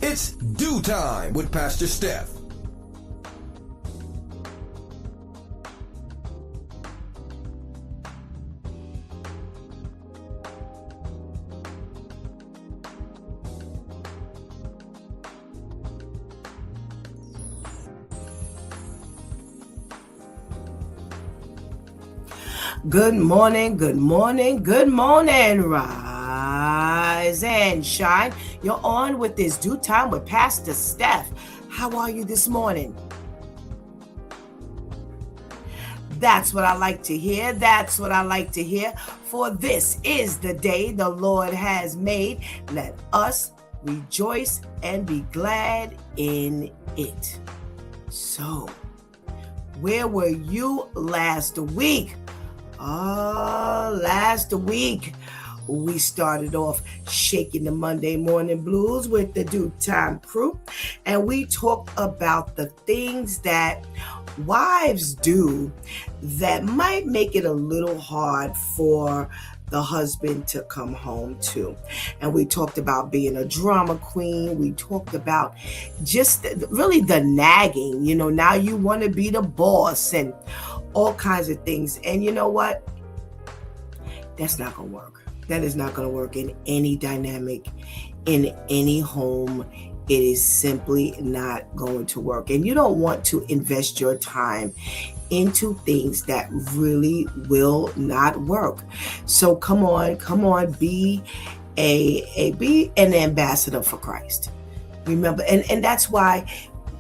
It's Dew Time with Pastor Steph. Good morning, good morning, good morning. Rise and shine. You're on with this Dew Time with Pastor Steph. How are you this morning? That's what I like to hear. That's what I like to hear. For this is the day the Lord has made. Let us rejoice and be glad in it. So, where were you last week? Last week, we started off shaking the Monday morning blues with the Dew Time crew, and we talked about the things that wives do that might make it a little hard for the husband to come home to. And we talked about being a drama queen. We talked about just really the nagging, now you want to be the boss and all kinds of things. And you know what? That's not going to work. That is not going to work in any dynamic, in any home. It is simply not going to work. And you don't want to invest your time into things that really will not work. So come on, be an ambassador for Christ. Remember, and that's why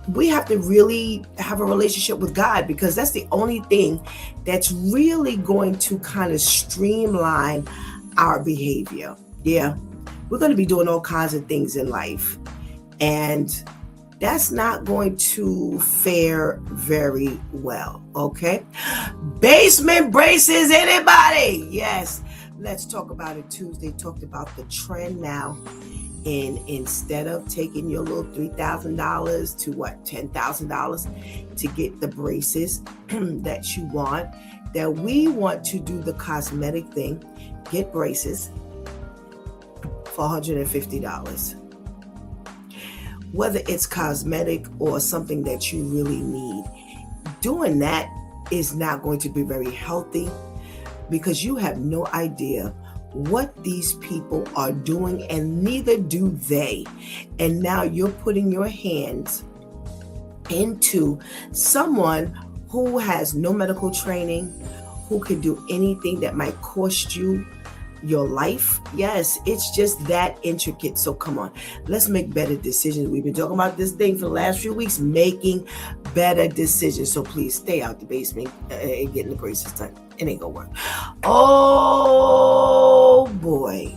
we have to really have a relationship with God, because that's the only thing that's really going to kind of streamline our behavior. Yeah, we're going to be doing all kinds of things in life, and that's not going to fare very well, okay? Basement braces, anybody? Yes, let's talk about it Tuesday. Talked about the trend now. And instead of taking your little $3,000 to $10,000 to get the braces that you want, that we want to do the cosmetic thing, get braces for $150. Whether it's cosmetic or something that you really need, doing that is not going to be very healthy, because you have no idea what these people are doing, and neither do they. And now you're putting your hands into someone who has no medical training, who can do anything that might cost you your life. Yes, it's just that intricate. So come on, let's make better decisions. We've been talking about this thing for the last few weeks, making better decisions. So please stay out the basement and getting the braces done. It ain't gonna work. Oh boy.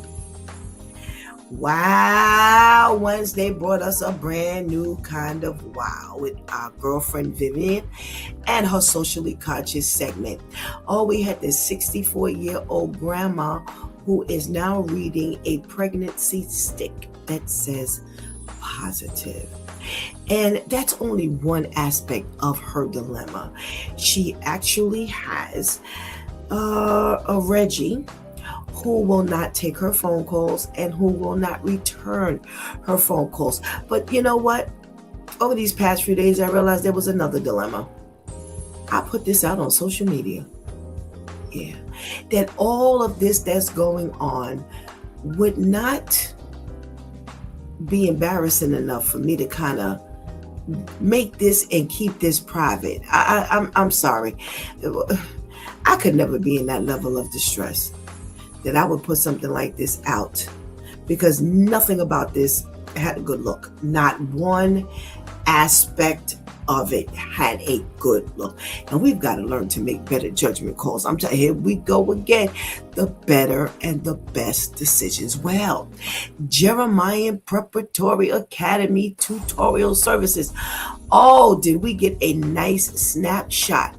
Wow Wednesday brought us a brand new kind of wow with our girlfriend Vivian and her socially conscious segment. Oh, we had this 64-year-old grandma who is now reading a pregnancy stick that says positive. And that's only one aspect of her dilemma. She actually has a Reggie who will not take her phone calls and who will not return her phone calls. But you know what? Over these past few days, I realized there was another dilemma. I put this out on social media. Yeah. That all of this that's going on would not be embarrassing enough for me to kind of make this and keep this private. I'm sorry. I could never be in that level of distress that I would put something like this out, because nothing about this had a good look. Not one aspect of it had a good look. And we've got to learn to make better judgment calls. I'm telling you, here we go again. The better and the best decisions. Well, Jeremiah Preparatory Academy Tutorial Services. Oh, did we get a nice snapshot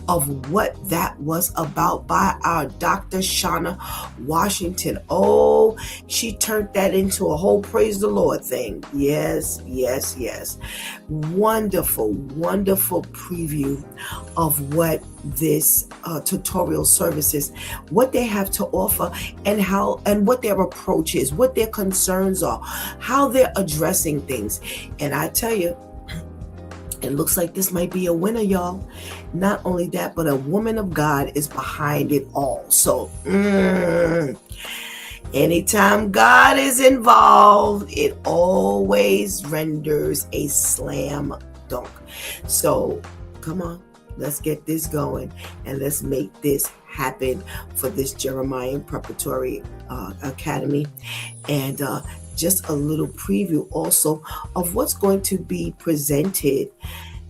of what that was about by our Dr. Shauna Washington. Oh, she turned that into a whole praise the Lord thing. Yes. Wonderful preview of what this tutorial services, what they have have to offer, and what their approach is, what their concerns are, how they're addressing things. And I tell you, it looks like this might be a winner, y'all. Not only that, but a woman of God is behind it all. So, anytime God is involved, it always renders a slam dunk. So, come on, let's get this going and let's make this happen for this Jeremiah Preparatory Academy. And just a little preview also of what's going to be presented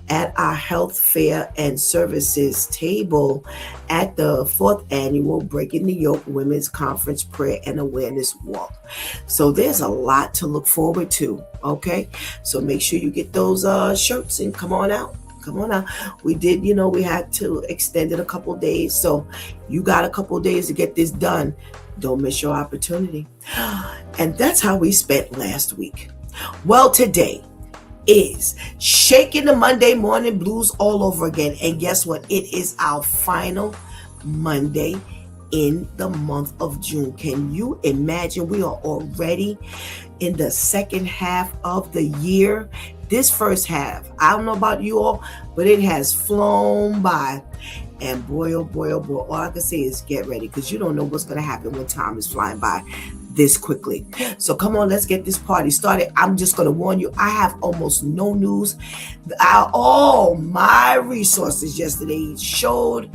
at our health fair and services table at the 4th annual Breaking the Yoke Women's Conference Prayer and Awareness Walk. So there's a lot to look forward to, okay? So make sure you get those shirts and come on out. Come on out. We did, we had to extend it a couple days. So you got a couple days to get this done. Don't miss your opportunity. And that's how we spent last week. Well, today is shaking the Monday morning blues all over again. And guess what? It is our final Monday in the month of June. Can you imagine? We are already in the second half of the year. This first half, I don't know about you all, but it has flown by. And boy, oh boy, oh boy, all I can say is get ready, because you don't know what's going to happen when time is flying by this quickly. So come on, let's get this party started. I'm just going to warn you, I have almost no news. All my resources yesterday showed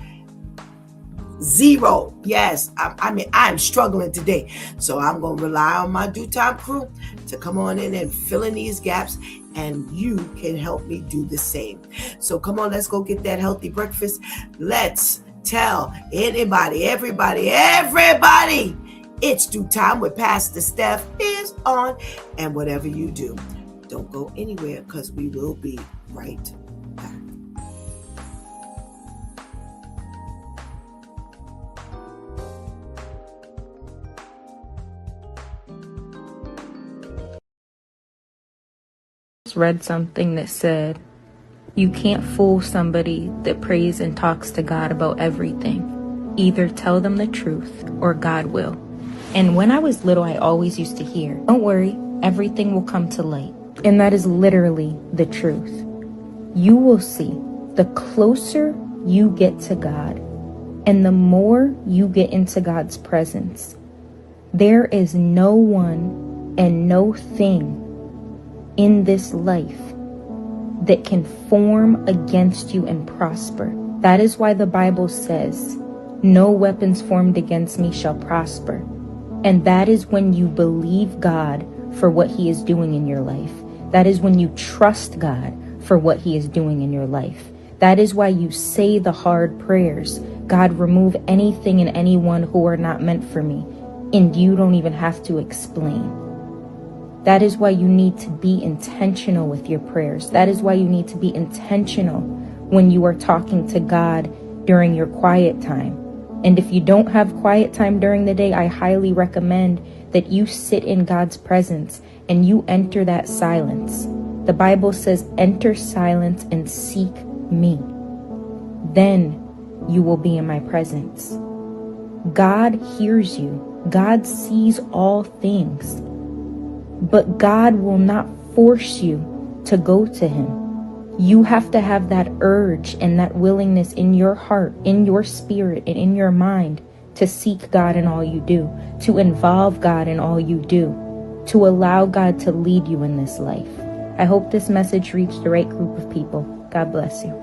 zero. Yes, I'm struggling today. So I'm going to rely on my Due Time crew to come on in and fill in these gaps, and you can help me do the same. So come on, let's go get that healthy breakfast. Let's tell anybody, everybody, it's Due Time with Pastor Steph is on. And whatever you do, don't go anywhere, because we will be right back. Read something that said, you can't fool somebody that prays and talks to God about everything. Either tell them the truth or God will. And when I was little, I always used to hear, don't worry, everything will come to light. And that is literally the truth. You will see, the closer you get to God and the more you get into God's presence, there is no one and no thing in this life that can form against you and prosper. That is why the Bible says, no weapons formed against me shall prosper. And that is when you believe God for what He is doing in your life. That is when you trust God for what He is doing in your life. That is why you say the hard prayers. God, remove anything and anyone who are not meant for me. And you don't even have to explain. That is why you need to be intentional with your prayers. That is why you need to be intentional when you are talking to God during your quiet time. And if you don't have quiet time during the day, I highly recommend that you sit in God's presence and you enter that silence. The Bible says, enter silence and seek me. Then you will be in my presence. God hears you. God sees all things. But God will not force you to go to Him. You have to have that urge and that willingness in your heart, in your spirit, and in your mind to seek God in all you do, to involve God in all you do, to allow God to lead you in this life. I hope this message reached the right group of people. God bless you.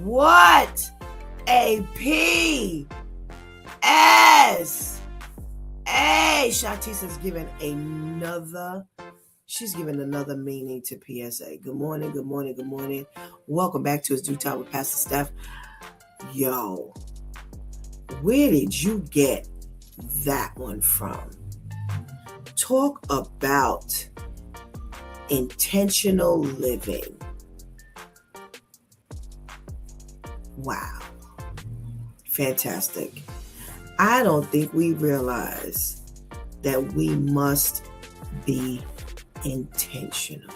What a P S. Hey, Shatisa's giving another meaning to PSA. Good morning, good morning, good morning. Welcome back to It's Due Time with Pastor Steph. Yo, where did you get that one from? Talk about intentional living. Wow. Fantastic. I don't think we realize that we must be intentional.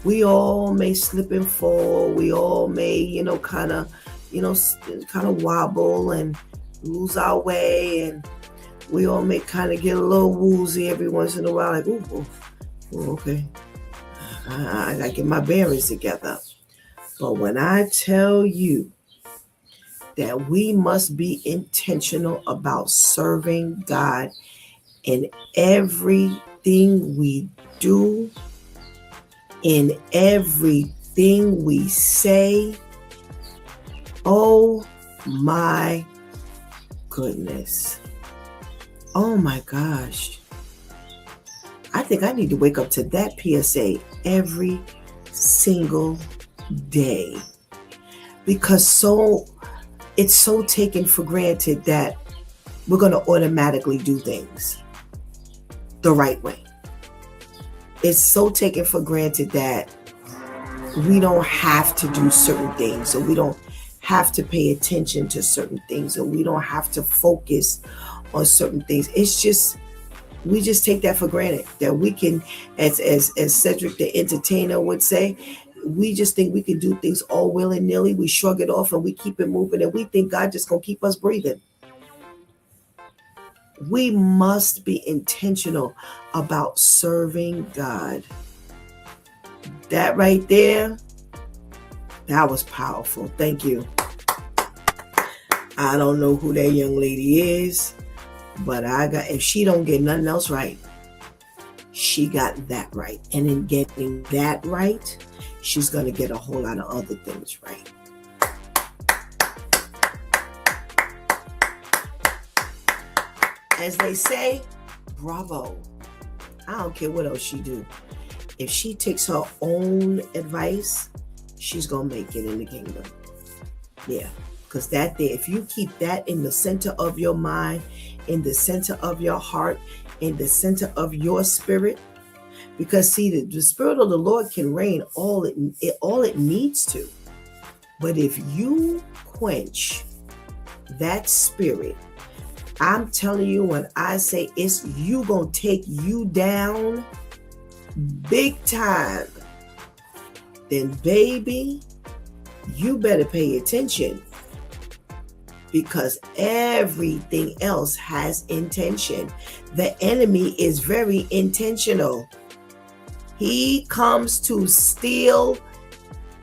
We all may slip and fall. We all may, kind of wobble and lose our way. And we all may kind of get a little woozy every once in a while. Like, ooh, okay. I got to get my bearings together. But when I tell you that we must be intentional about serving God in everything we do, in everything we say. Oh my goodness. Oh my gosh. I think I need to wake up to that PSA every single day, because it's so taken for granted that we're going to automatically do things the right way. It's so taken for granted that we don't have to do certain things, or we don't have to pay attention to certain things, or we don't have to focus on certain things. It's just, we just take that for granted, that we can, as Cedric the Entertainer would say, we just think we can do things all willy-nilly. We shrug it off and we keep it moving, and we think God just gonna keep us breathing. We must be intentional about serving God. That right there, that was powerful. Thank you. I don't know who that young lady is, but if she don't get nothing else right, she got that right. And in getting that right, she's going to get a whole lot of other things right. As they say, bravo. I don't care what else she do. If she takes her own advice, she's going to make it in the kingdom. Yeah, because that there, if you keep that in the center of your mind, in the center of your heart, in the center of your spirit, because see, the Spirit of the Lord can reign all it needs to. But if you quench that spirit, I'm telling you, when I say it's you gonna take you down big time, then baby, you better pay attention, because everything else has intention. The enemy is very intentional. He comes to steal,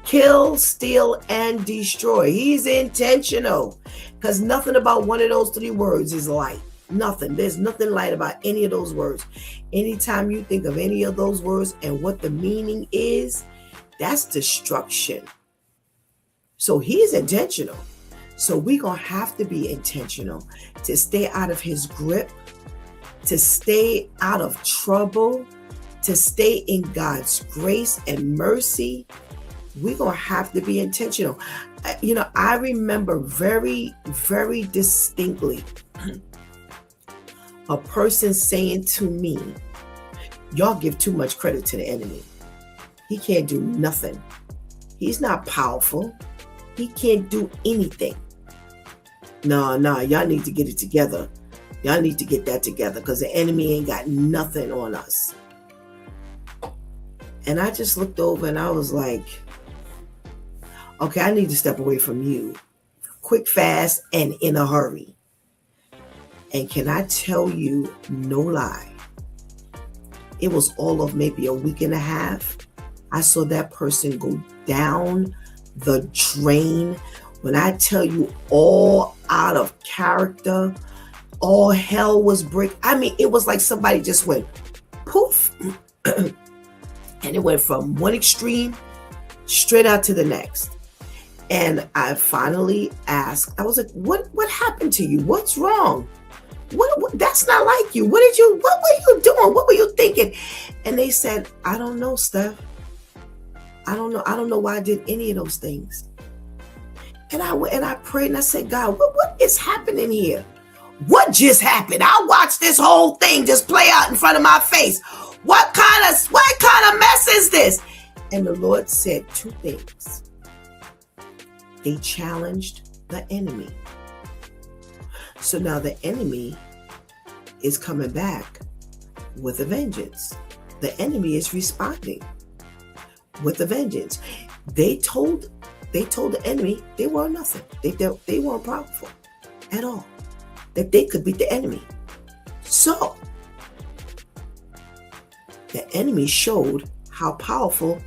kill, steal, and destroy. He's intentional, because nothing about one of those three words is light. Nothing. There's nothing light about any of those words. Anytime you think of any of those words and what the meaning is, that's destruction. So he's intentional. So we're going to have to be intentional to stay out of his grip, to stay out of trouble, to stay in God's grace and mercy. We're going to have to be intentional. I remember very, very distinctly a person saying to me, y'all give too much credit to the enemy. He can't do nothing. He's not powerful. He can't do anything. No, y'all need to get it together. Y'all need to get that together, because the enemy ain't got nothing on us. And I just looked over and I was like, okay, I need to step away from you quick, fast, and in a hurry. And can I tell you, no lie, it was all of maybe a week and a half. I saw that person go down the drain. When I tell you, all out of character, all hell was breaking. I mean, it was like somebody just went poof. And it went from one extreme straight out to the next. And I finally asked, I was like, what happened to you? What's wrong? What that's not like you. What were you doing? What were you thinking? And they said, I don't know, Steph. I don't know. I don't know why I did any of those things. And I went and I prayed and I said, God, what is happening here? What just happened? I watched this whole thing just play out in front of my face. What kind of mess is this? And the Lord said two things. They challenged the enemy. So now the enemy is coming back with a vengeance. The enemy is responding with a vengeance. They told the enemy they were nothing. They weren't powerful at all. That they could beat the enemy. So the enemy showed how powerful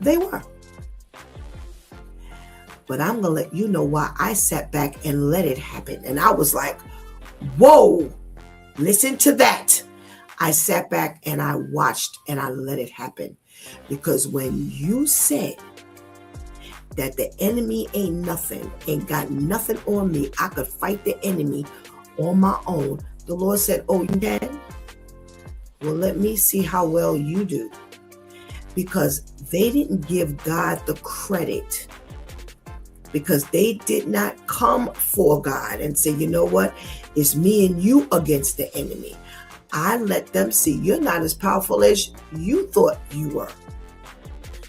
they were. But I'm going to let you know why I sat back and let it happen. And I was like, whoa, listen to that. I sat back and I watched and I let it happen. Because when you said that the enemy ain't nothing, ain't got nothing on me, I could fight the enemy on my own. The Lord said, oh, you can? Well, let me see how well you do. Because they didn't give God the credit. Because they did not come for God and say, you know what? It's me and you against the enemy. I let them see you're not as powerful as you thought you were.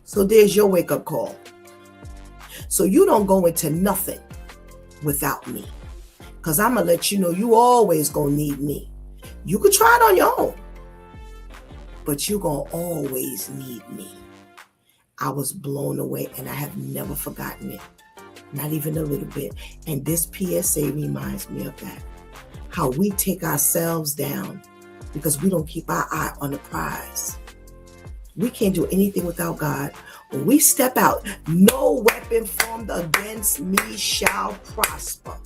So there's your wake-up call. So you don't go into nothing without me. Because I'm going to let you know you always going to need me. You could try it on your own. But you're going to always need me. I was blown away and I have never forgotten it. Not even a little bit. And this PSA reminds me of that. How we take ourselves down because we don't keep our eye on the prize. We can't do anything without God. When we step out, no weapon formed against me shall prosper.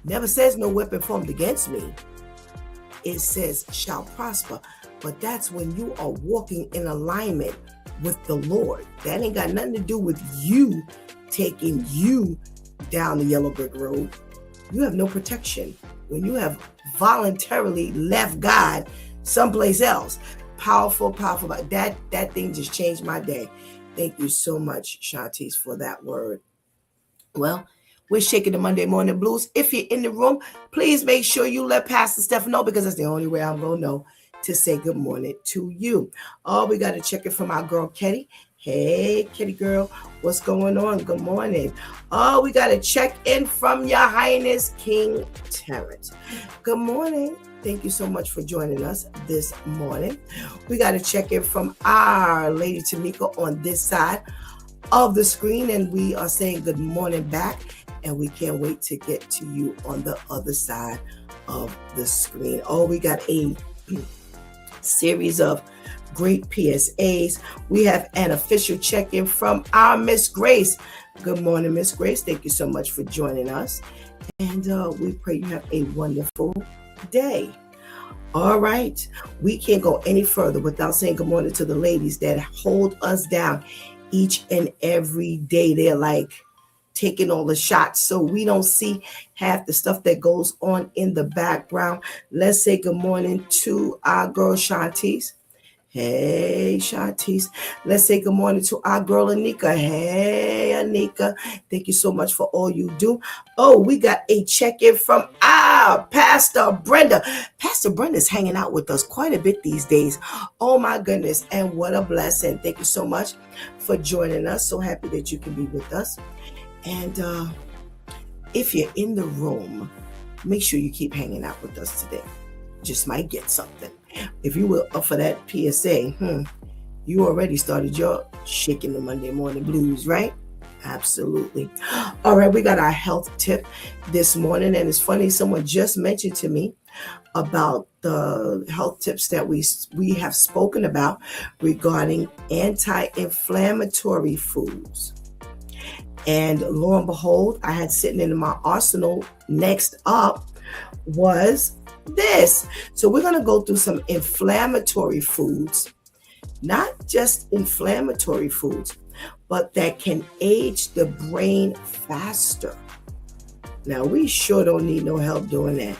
Never says no weapon formed against me. It says shall prosper. But that's when you are walking in alignment with the Lord. That ain't got nothing to do with you taking you down the yellow brick road. You have no protection when you have voluntarily left God someplace else. Powerful. That thing just changed my day. Thank you so much, Shantice, for that word. Well, we're shaking the Monday morning blues. If you're in the room, please make sure you let Pastor Steph know, because that's the only way I'm going to know to say good morning to you. Oh, we got to check it from our girl, Ketty. Hey, Kitty girl, what's going on? Good morning. Oh, we got to check in from Your Highness, King Terrence. Good morning. Thank you so much for joining us this morning. We got to check in from our Lady Tamika on this side of the screen, and we are saying good morning back, and we can't wait to get to you on the other side of the screen. Oh, we got a series of great PSAs. We have an official check-in from our Miss Grace. Good morning, Miss Grace. Thank you so much for joining us. And we pray you have a wonderful day. All right. We can't go any further without saying good morning to the ladies that hold us down each and every day. They're like taking all the shots so we don't see half the stuff that goes on in the background. Let's say good morning to our girl Shantice. Hey, Shantice. Let's say good morning to our girl Anika. Hey, Anika. Thank you so much for all you do. Oh, we got a check-in from our Pastor Brenda. Pastor Brenda's hanging out with us quite a bit these days. Oh, my goodness. And what a blessing. Thank you so much for joining us. So happy that you can be with us. And if you're in the room, make sure you keep hanging out with us today. Just might get something. If you were up for that PSA, you already started your shaking the Monday morning blues, right? Absolutely. All right, we got our health tip this morning. And it's funny, someone just mentioned to me about the health tips that we have spoken about regarding anti-inflammatory foods. And lo and behold, I had sitting in my arsenal next up was this. So we're going to go through some inflammatory foods, not just inflammatory foods, but that can age the brain faster. Now, we sure don't need no help doing that.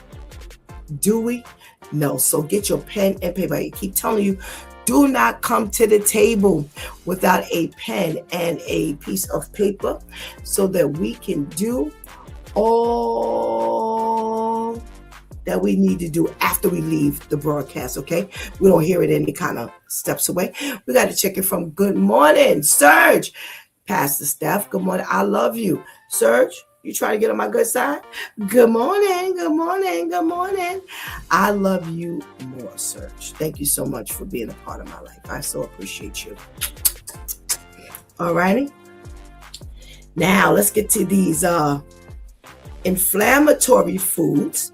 Do we? No. So get your pen and paper. I keep telling you, do not come to the table without a pen and a piece of paper so that we can do all that we need to do after we leave the broadcast, okay? We don't hear it any kind of steps away. We got to check it from good morning, Serge. Pastor Steph, good morning. I love you. Serge, you trying to get on my good side? Good morning, good morning, good morning. I love you more, Serge. Thank you so much for being a part of my life. I so appreciate you. All righty. Now, let's get to these inflammatory foods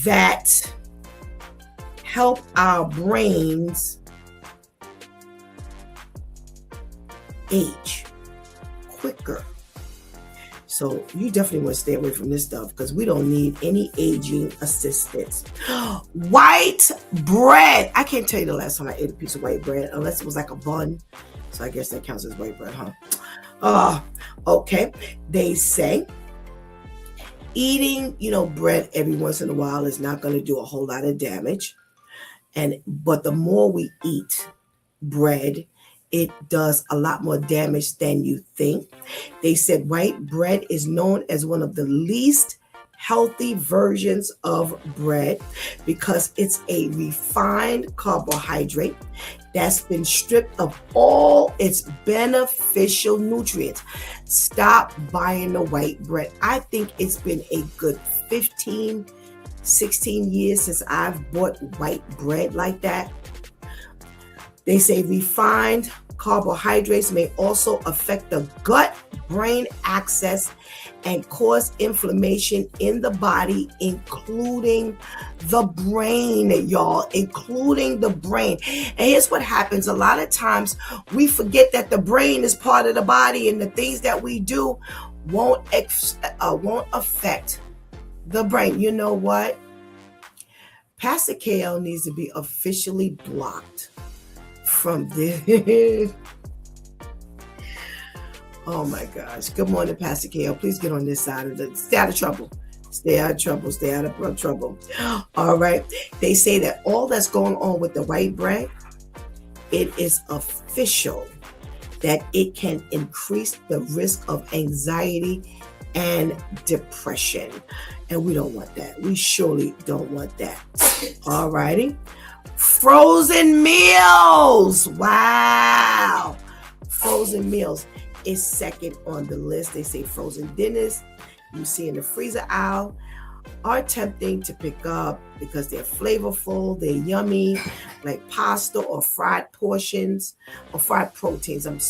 that help our brains age quicker. So you definitely want to stay away from this stuff because we don't need any aging assistance. White bread. I can't tell you the last time I ate a piece of white bread unless it was like a bun. So I guess that counts as white bread, huh? Okay. They say eating, bread every once in a while is not going to do a whole lot of damage. But the more we eat bread, it does a lot more damage than you think. They said white bread is known as one of the least healthy versions of bread because it's a refined carbohydrate that's been stripped of all its beneficial nutrients. Stop buying the white bread. I think it's been a good 15, 16 years since I've bought white bread like that. They say refined carbohydrates may also affect the gut-brain axis and cause inflammation in the body, including the brain, y'all, including the brain. And here's what happens. A lot of times we forget that the brain is part of the body and the things that we do won't affect the brain. You know what? Pastor KL needs to be officially blocked from this. Oh my gosh. Good morning, Pastor KL. Please get on this side stay out of trouble. Stay out of trouble. Stay out of trouble. All right. They say that all that's going on with the white bread, it is official that it can increase the risk of anxiety and depression. And we don't want that. We surely don't want that. All righty. Frozen meals. Wow. Frozen meals is second on the list. They say frozen dinners you see in the freezer aisle are tempting to pick up because they're flavorful, they're yummy, like pasta or fried portions or fried proteins, and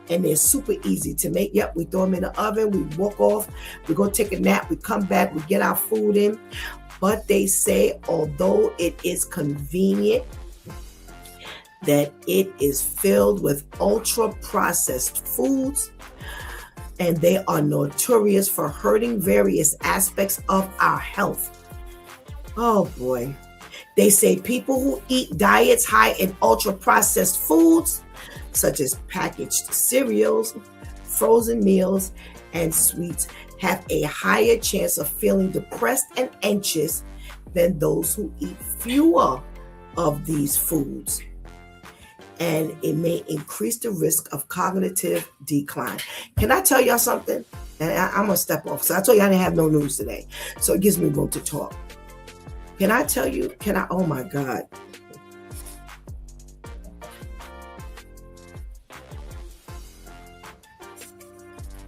they're super easy to make. Yep, we throw them in the oven, we walk off, we go take a nap, we come back, we get our food in. But they say, although it is convenient, that it is filled with ultra-processed foods, and they are notorious for hurting various aspects of our health. Oh boy. They say people who eat diets high in ultra-processed foods, such as packaged cereals, frozen meals, and sweets, have a higher chance of feeling depressed and anxious than those who eat fewer of these foods. And it may increase the risk of cognitive decline. Can I tell y'all something? And I'm going to step off. So I told you I didn't have no news today. So it gives me room to talk. Can I tell you? Oh my God.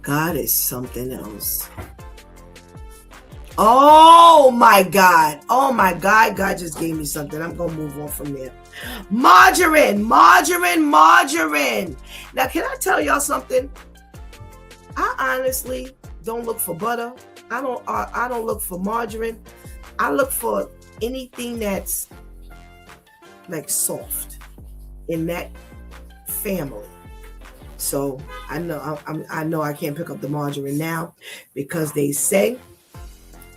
God is something else. Oh my God. Oh my God. God just gave me something. I'm going to move on from there. Margarine. Now, can I tell y'all something? I honestly don't look for butter. I don't look for margarine. I look for anything that's like soft in that family. So I know I can't pick up the margarine now because they say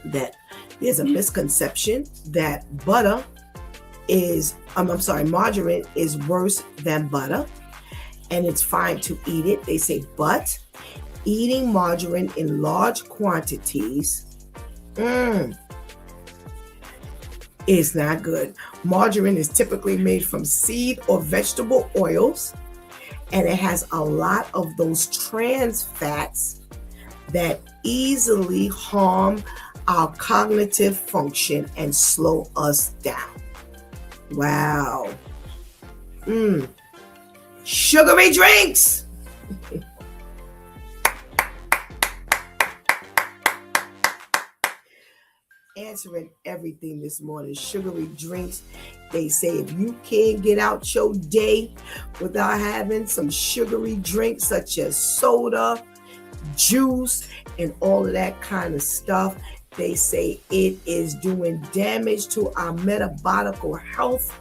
that there's a misconception that margarine is worse than butter. and it's fine to eat it. They say, but eating margarine in large quantities is not good. Margarine is typically made from seed or vegetable oils, and it has a lot of those trans fats that easily harm our cognitive function and slow us down. Wow. Sugary drinks. Answering everything this morning. Sugary drinks. They say if you can't get out your day without having some sugary drinks such as soda, juice, and all of that kind of stuff, they say it is doing damage to our metabolic health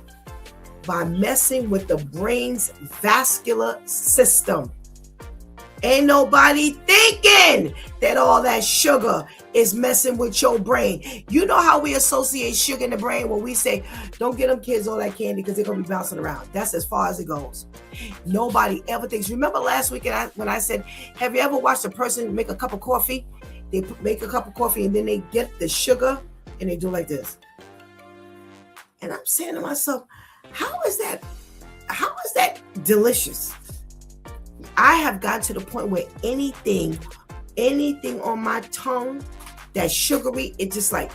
by messing with the brain's vascular system. Ain't nobody thinking that all that sugar is messing with your brain. You know how we associate sugar in the brain when we say, don't get them kids all that candy because they're going to be bouncing around. That's as far as it goes. Nobody ever thinks. Remember last week when I said, have you ever watched a person make a cup of coffee? They make a cup of coffee and then they get the sugar and they do like this. And I'm saying to myself, how is that delicious? I have gotten to the point where anything on my tongue that's sugary, it just like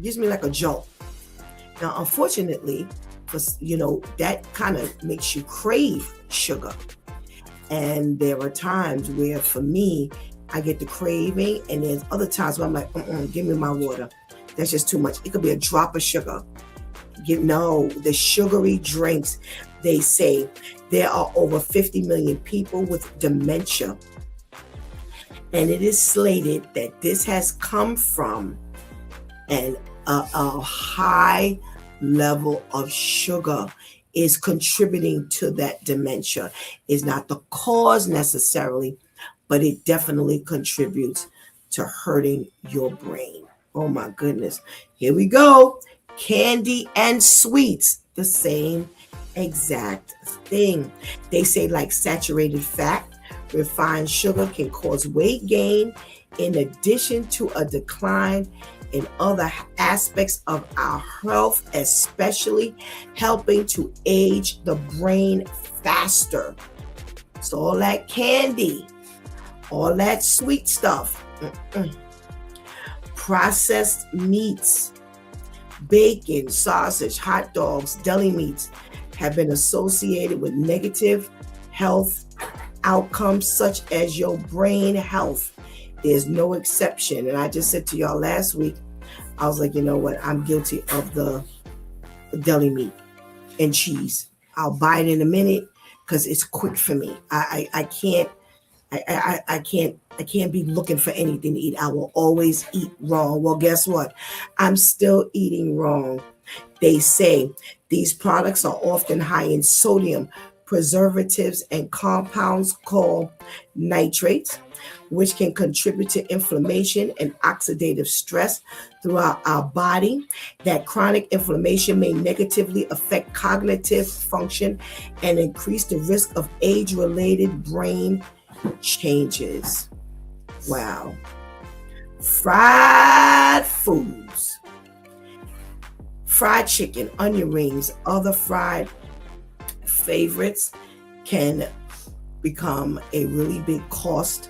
gives me like a jolt. Now, unfortunately, that kind of makes you crave sugar. And there are times where for me, I get the craving, and there's other times where I'm like, give me my water. That's just too much. It could be a drop of sugar. The sugary drinks, they say there are over 50 million people with dementia. And it is slated that this has come from a high level of sugar is contributing to that dementia. It's not the cause necessarily, but it definitely contributes to hurting your brain. Oh my goodness. Here we go. Candy and sweets, the same exact thing. They say like saturated fat, refined sugar can cause weight gain in addition to a decline in other aspects of our health, especially helping to age the brain faster. So all that candy, all that sweet stuff, processed meats, bacon, sausage, hot dogs, deli meats have been associated with negative health outcomes such as your brain health. There's no exception. And I just said to y'all last week, I was like, you know what? I'm guilty of the deli meat and cheese. I'll buy it in a minute because it's quick for me. I can't be looking for anything to eat. I will always eat wrong. Well, guess what? I'm still eating wrong. They say these products are often high in sodium, preservatives, and compounds called nitrates, which can contribute to inflammation and oxidative stress throughout our body. That chronic inflammation may negatively affect cognitive function and increase the risk of age-related brain changes. Wow. Fried foods. Fried chicken, onion rings, other fried favorites can become a really big cost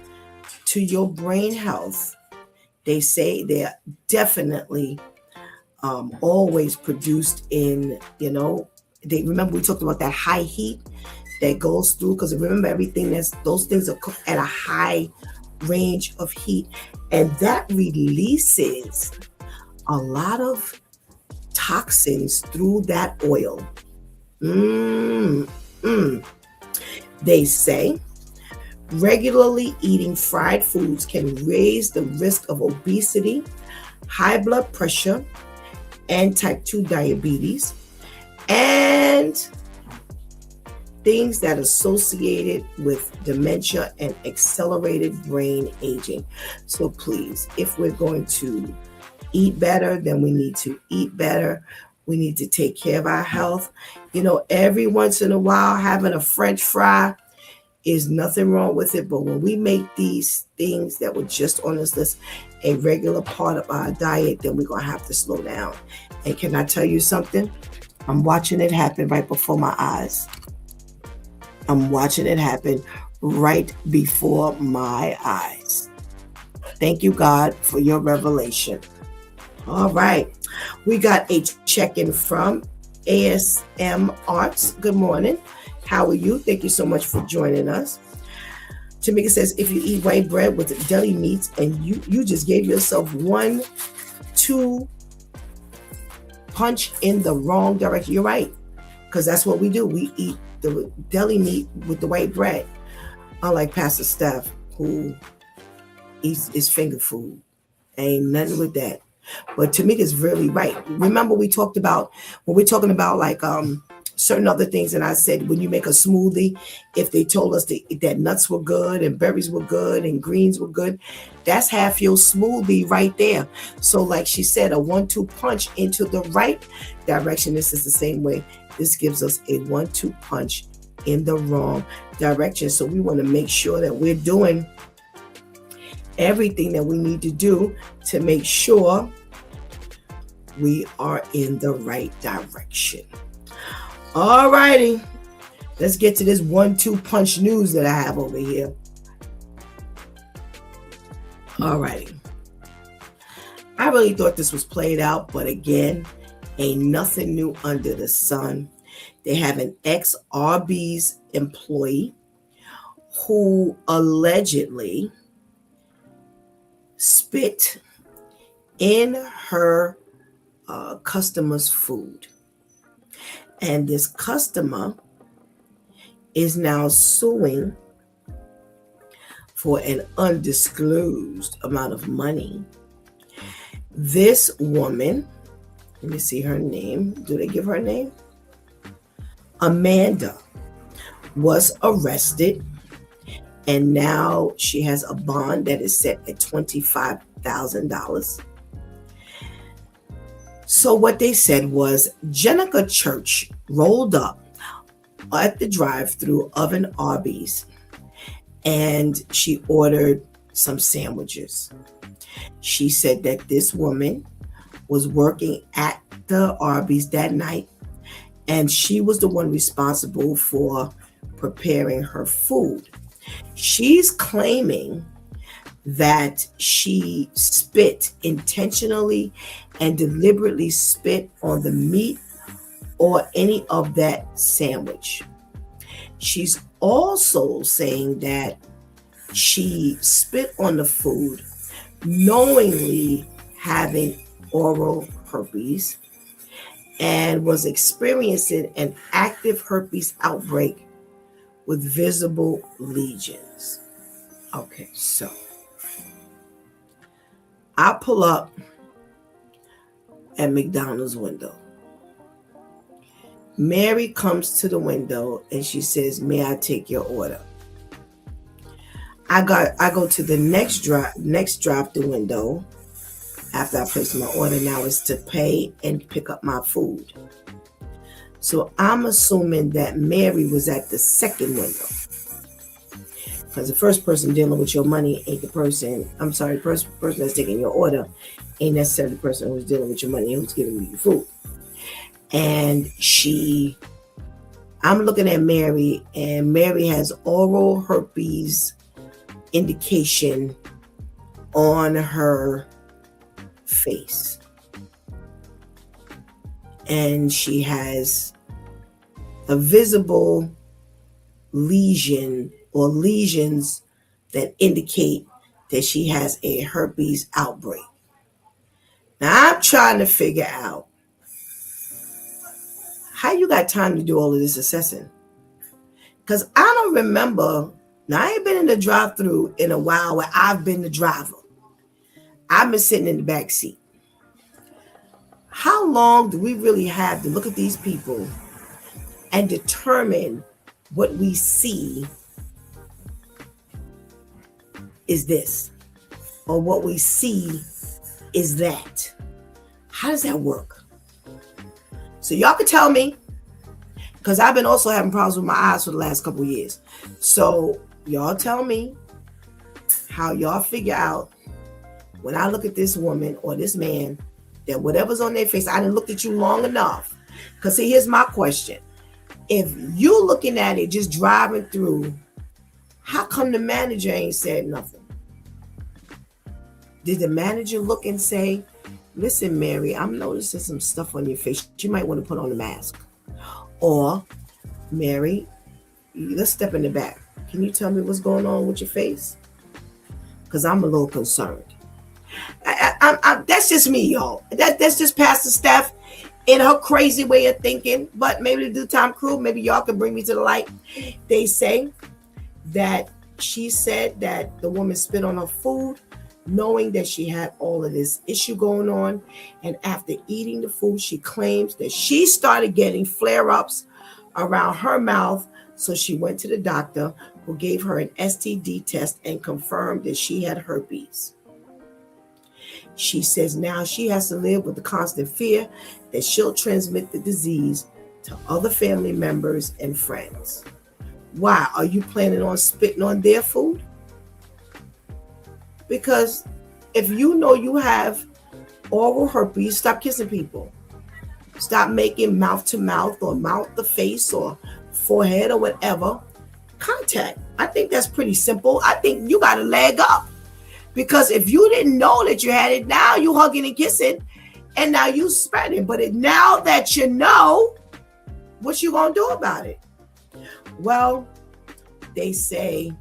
to your brain health. They say they're definitely always produced in, remember we talked about that high heat that goes through, because remember those things are cooked at a high range of heat, and that releases a lot of toxins through that oil. They say regularly eating fried foods can raise the risk of obesity, high blood pressure, and type 2 diabetes, and things that are associated with dementia and accelerated brain aging. So please, if we're going to eat better, then we need to eat better. We need to take care of our health. Every once in a while, having a French fry is nothing wrong with it. But when we make these things that were just on this list a regular part of our diet, then we're going to have to slow down. And can I tell you something? I'm watching it happen right before my eyes. I'm watching it happen right before my eyes. Thank you, God, for your revelation. All right. We got a check-in from ASM Arts. Good morning. How are you? Thank you so much for joining us. Tamika says, if you eat white bread with deli meats and you just gave yourself 1-2 punch in the wrong direction. You're right. Because that's what we do. We eat the deli meat with the white bread. Unlike Pastor Steph, who eats his finger food. Ain't nothing with that. But Tamika's really right. Remember we talked about, when we're talking about like certain other things, and I said when you make a smoothie, if they told us that nuts were good and berries were good and greens were good, that's half your smoothie right there. So like she said, a 1-2 punch into the right direction. This is the same way. This gives us a 1-2 punch in the wrong direction. So we want to make sure that we're doing everything that we need to do to make sure we are in the right direction. All righty. Let's get to this 1-2 punch news that I have over here. All righty. I really thought this was played out, but again, ain't nothing new under the sun. They have an ex-Arby's employee who allegedly spit in her customer's food. And this customer is now suing for an undisclosed amount of money. This woman, let me see her name. Do they give her a name? Amanda was arrested, and now she has a bond that is set at $25,000. So what they said was Jenica Church rolled up at the drive-thru of an Arby's, and she ordered some sandwiches. She said that this woman was working at the Arby's that night, and she was the one responsible for preparing her food. She's claiming that she spit intentionally and deliberately spit on the meat or any of that sandwich. She's also saying that she spit on the food knowingly having oral herpes and was experiencing an active herpes outbreak with visible lesions. Okay, so I pull up at McDonald's window. Mary comes to the window and she says, "May I take your order?" I go to the next drive-thru window after I place my order. Now is to pay and pick up my food. So I'm assuming that Mary was at the second window, because the first person dealing with your money ain't the person that's taking your order ain't necessarily the person who's dealing with your money and who's giving you your food. And I'm looking at Mary, and Mary has oral herpes indication on her face. And she has a visible lesion or lesions that indicate that she has a herpes outbreak. Now I'm trying to figure out how you got time to do all of this assessing. Because I don't remember, now I ain't been in the drive-thru in a while where I've been the driver. I've been sitting in the back seat. How long do we really have to look at these people and determine what we see is this, or what we see is that? How does that work? So y'all can tell me, because I've been also having problems with my eyes for the last couple of years. So y'all tell me how y'all figure out when I look at this woman or this man that whatever's on their face, I didn't look at you long enough. Because see, here's my question. If you looking at it just driving through, how come the manager ain't said nothing? Did the manager look and say, listen, Mary, I'm noticing some stuff on your face. You might want to put on a mask. Or, Mary, let's step in the back. Can you tell me what's going on with your face? Because I'm a little concerned. That's just me, y'all. That's just Pastor Steph in her crazy way of thinking. But maybe the Do Time crew, maybe y'all can bring me to the light. They say that she said that the woman spit on her food, knowing that she had all of this issue going on. And after eating the food, she claims that she started getting flare-ups around her mouth. So she went to the doctor, who gave her an STD test and confirmed that she had herpes. She says now she has to live with the constant fear that she'll transmit the disease to other family members and friends. Why? Are you planning on spitting on their food? Because if you know you have oral herpes, stop kissing people. Stop making mouth to mouth or mouth to face or forehead or whatever contact. I think that's pretty simple. I think you got a leg up. Because if you didn't know that you had it, now you hugging and kissing, and now you spreading. But now that you know, what you gonna do about it? Well, they say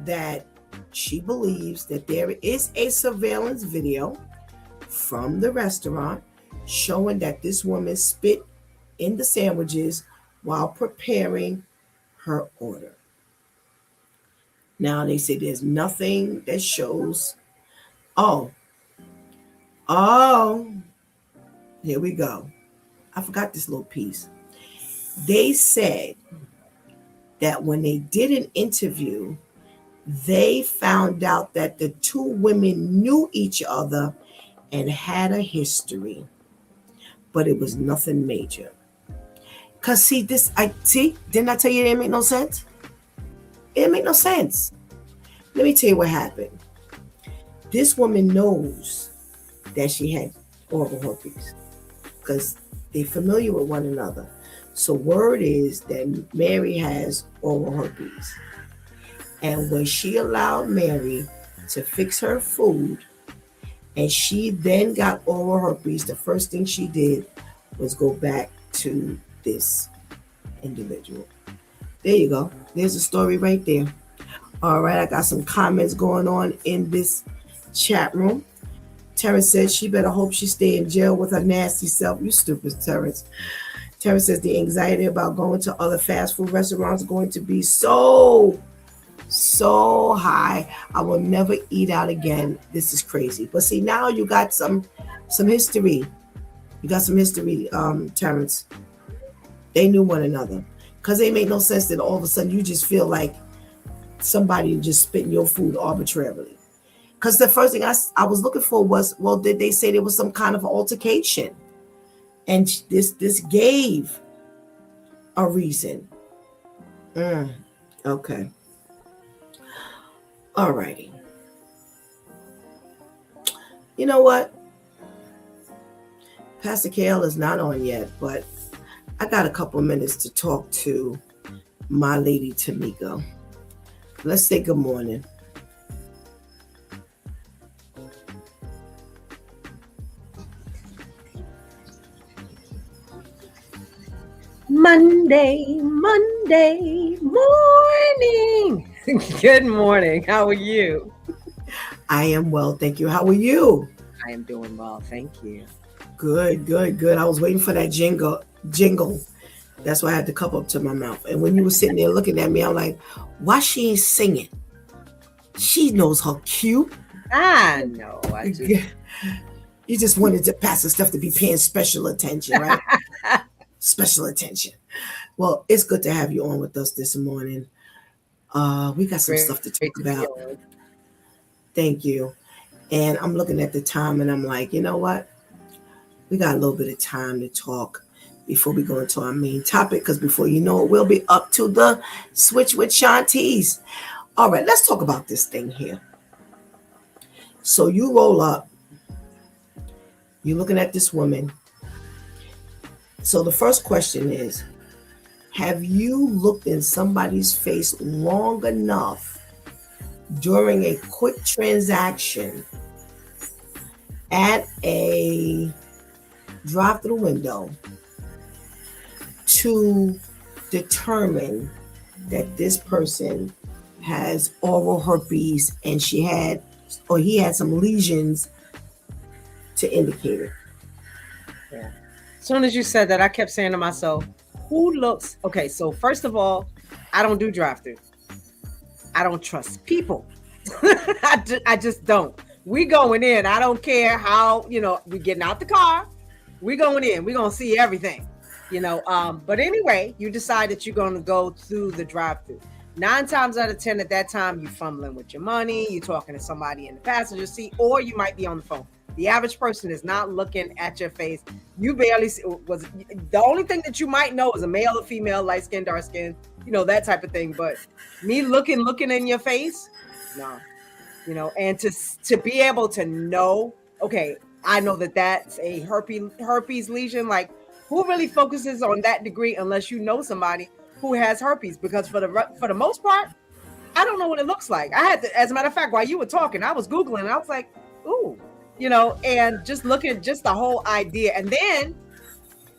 that she believes that there is a surveillance video from the restaurant showing that this woman spit in the sandwiches while preparing her order. Now they say there's nothing that shows. Oh, here we go. I forgot this little piece. They said that when they did an interview, they found out that the two women knew each other and had a history, but it was nothing major. Cause didn't I tell you it didn't make no sense? It didn't make no sense. Let me tell you what happened. This woman knows that she had oral herpes because they're familiar with one another. So word is that Mary has oral herpes. And when she allowed Mary to fix her food and she then got oral herpes, the first thing she did was go back to this individual. There you go. There's a story right there. All right, I got some comments going on in this chat room. Terrence says she better hope she stay in jail with her nasty self. You stupid, Terrence. Terrence says the anxiety about going to other fast food restaurants is going to be so high. I will never eat out again. This is crazy. But see, now you got some history. You got some history, Terrence. They knew one another. Because it made no sense that all of a sudden you just feel like somebody just spitting your food arbitrarily. Because the first thing I was looking for was, well, did they say there was some kind of altercation? And this gave a reason. Okay. All righty. You know what? Pastor KL is not on yet, but I got a couple of minutes to talk to my lady Tamika. Let's say good morning. Monday morning. Good morning. How are you? I am well, thank you. How are you? I am doing well, thank you. Good. I was waiting for that jingle. That's why I had the cup up to my mouth. And when you were sitting there looking at me, I'm like, why she ain't singing? She knows her cue. I know. You just wanted to pass the stuff to be paying special attention, right? Special attention. Well, it's good to have you on with us this morning. We got some stuff to talk about. Thank you. And I'm looking at the time and I'm like, you know what? We got a little bit of time to talk. before we go into our main topic, because before you know it, we'll be up to the switch with Shantice. All right, let's talk about this thing here. So you roll up, you're looking at this woman. So the first question is, have you looked in somebody's face long enough during a quick transaction at a drive-through window to determine that this person has oral herpes and he had some lesions to indicate it? Yeah. As soon as you said that, I kept saying to myself, who looks okay? So first of all, I don't do drive-through. I don't trust people. I just don't. We going in. I don't care how, we getting out the car. We going in. We gonna see everything, But anyway, you decide that you're gonna go through the drive-through. 9 times out of 10 at that time, you fumbling with your money. You talking to somebody in the passenger seat, or you might be on the phone. The average person is not looking at your face. You barely see, the only thing that you might know is a male or female, light skin, dark skin, that type of thing. But me looking in your face, no, and to be able to know, okay, I know that that's a herpes lesion. Like, who really focuses on that degree unless you know somebody who has herpes? Because for the most part, I don't know what it looks like. I had to, as a matter of fact, while you were talking, I was Googling and I was like, ooh. And just looking at just the whole idea. And then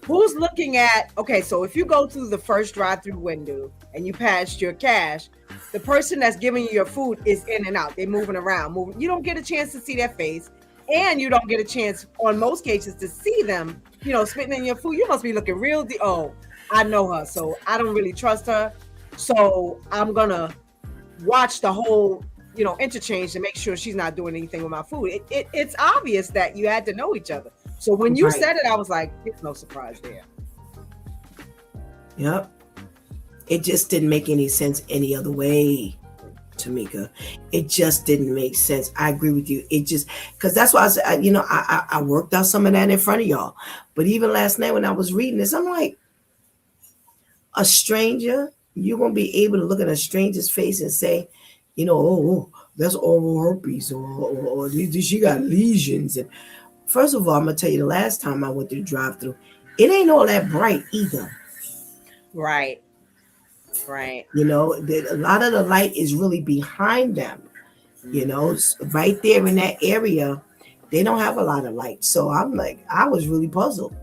who's looking at, okay, so if you go through the first drive-through window and you passed your cash, the person that's giving you your food is in and out. They're moving around. You don't get a chance to see their face, and you don't get a chance, on most cases, to see them, spitting in your food. You must be looking real oh, I know her, so I don't really trust her. So I'm going to watch the whole interchange to make sure she's not doing anything with my food. It's obvious that you had to know each other. So when you said it, I was like, there's no surprise there. Yep. It just didn't make any sense any other way, Tamika. It just didn't make sense. I agree with you. It just, because that's why I said, I worked out some of that in front of y'all. But even last night when I was reading this, I'm like, a stranger, you're going to be able to look at a stranger's face and say, oh, that's oral herpes, or she got lesions. And first of all, I'm gonna tell you, the last time I went through the drive-through, it ain't all that bright either. Right. A lot of the light is really behind them. Right there in that area, they don't have a lot of light. So I'm like, I was really puzzled.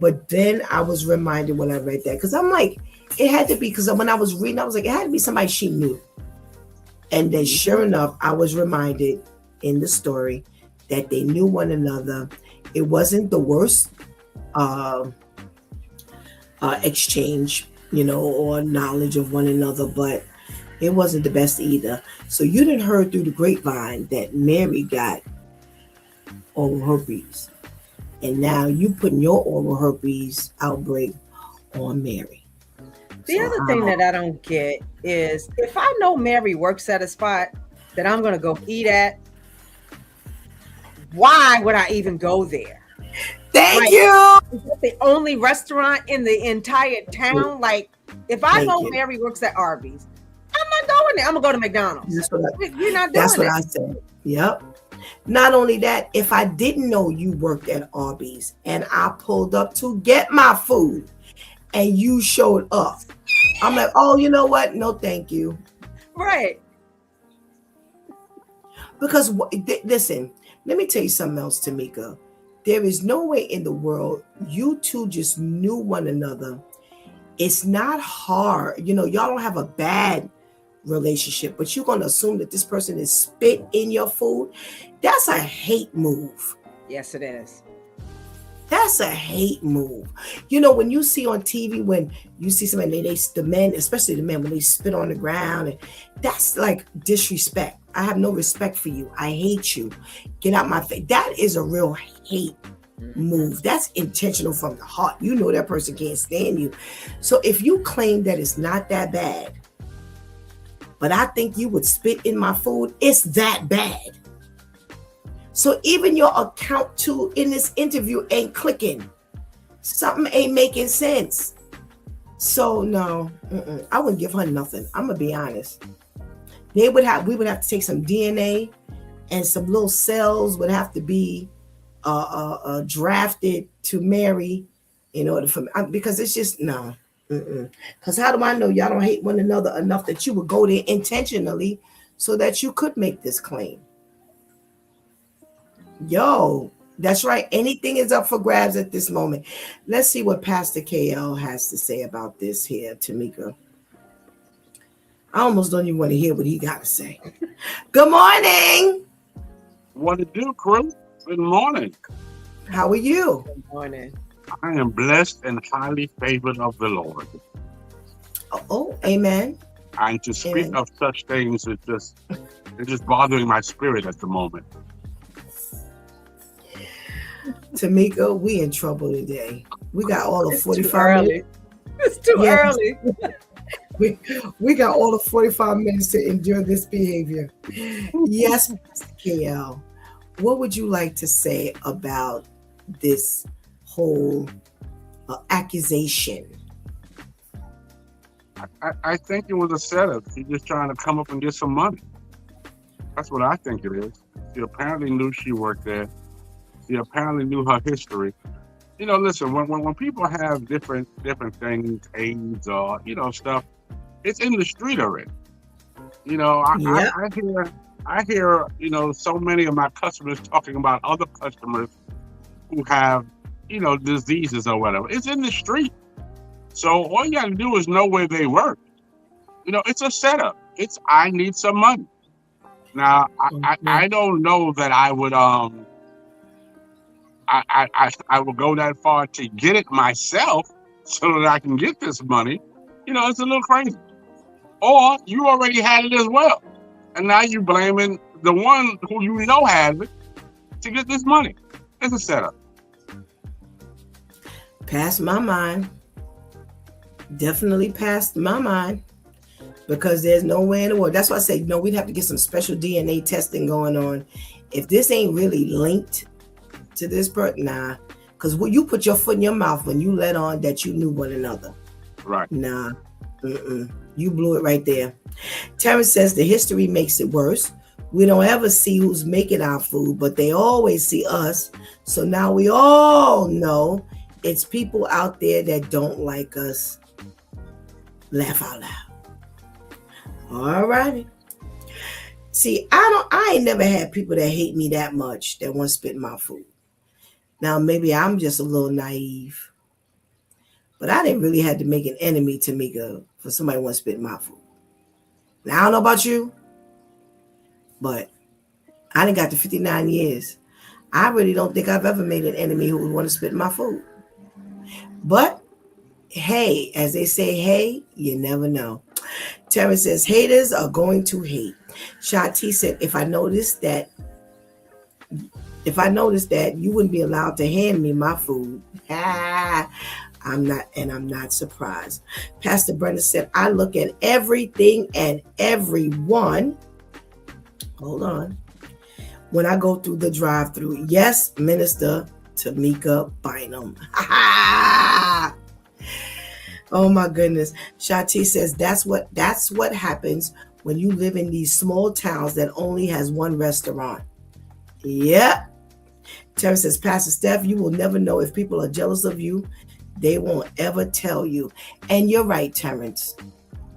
But then I was reminded when I read that, because I'm like, it had to be, because when I was reading, I was like, it had to be somebody she knew. And then sure enough, I was reminded in the story that they knew one another. It wasn't the worst exchange, or knowledge of one another, but it wasn't the best either. So you didn't heard through the grapevine that Mary got oral herpes. And now you putting your oral herpes outbreak on Mary. The other thing that I don't get is, if I know Mary works at a spot that I'm going to go eat at, why would I even go there? Thank you. Is that the only restaurant in the entire town? Like, if I know Mary works at Arby's, I'm not going there. I'm going to go to McDonald's. You're not doing That's what I said. Yep. Not only that, if I didn't know you worked at Arby's and I pulled up to get my food and you showed up, I'm like, oh, you know what? No, thank you. Right. Because listen, let me tell you something else, Tamika. There is no way in the world you two just knew one another. It's not hard. Y'all don't have a bad relationship, but you're going to assume that this person is spit in your food. That's a hate move. Yes, it is. That's a hate move. When you see on TV, when you see somebody, the men, especially the men, when they spit on the ground, and that's like disrespect. I have no respect for you. I hate you. Get out my face. That is a real hate move. That's intentional from the heart. That person can't stand you. So if you claim that it's not that bad, but I think you would spit in my food, it's that bad. So even your account too in this interview ain't clicking. Something ain't making sense. So no, I wouldn't give her nothing. I'm gonna be honest. We would have to take some DNA, and some little cells would have to be drafted to marry in order for because it's just no. Because how do I know y'all don't hate one another enough that you would go there intentionally so that you could make this claim? Yo, that's right. Anything is up for grabs at this moment. Let's see what Pastor KL has to say about this here, Tamika. I almost don't even want to hear what he got to say. Good morning. What to do, crew? Good morning. How are you? Good morning. I am blessed and highly favored of the Lord. Oh, amen. And to speak Amen. of such things is just bothering my spirit at the moment. Tamika, we in trouble today. We got all of It's 45 too early. minutes. It's too Yes. early. We got all of 45 minutes to endure this behavior. Yes, Pastor KL. What would you like to say about this whole accusation? I think it was a setup. She's just trying to come up and get some money. That's what I think it is. She apparently knew she worked there. She apparently knew her history. You know, listen, when people have different things, AIDS or, stuff, it's in the street already. You know, Yep. I hear, so many of my customers talking about other customers who have, diseases or whatever. It's in the street. So all you got to do is know where they work. It's a setup. I need some money. Now, I don't know that I would I will go that far to get it myself so that I can get this money. It's a little crazy. Or you already had it as well. And now you blaming the one who you know has it to get this money. It's a setup. Passed my mind. Definitely passed my mind. Because there's no way in the world. That's why I say, no, we'd have to get some special DNA testing going on. If this ain't really linked to this person, nah. Because when you put your foot in your mouth when you let on that you knew one another. Right. Nah. You blew it right there. Terrence says the history makes it worse. We don't ever see who's making our food, but they always see us. So now we all know it's people out there that don't like us. Laugh out loud. All righty. See, I ain't never had people that hate me that much that want to spit my food. Now, maybe I'm just a little naive. But I didn't really have to make an enemy, Tamika, for somebody to want to spit my food. Now, I don't know about you, but I done got to 59 years. I really don't think I've ever made an enemy who would want to spit my food. But, hey, as they say, hey, you never know. Terry says, haters are going to hate. Shati said, if I noticed that you wouldn't be allowed to hand me my food. I'm not surprised. Pastor Brenda said, I look at everything and everyone. Hold on. When I go through the drive-thru. Yes, Minister Tamika Bynum. Oh my goodness. Shati says that's what happens when you live in these small towns that only has one restaurant. Yep. Terry says, Pastor Steph, you will never know if people are jealous of you. They won't ever tell you. And you're right, Terrence.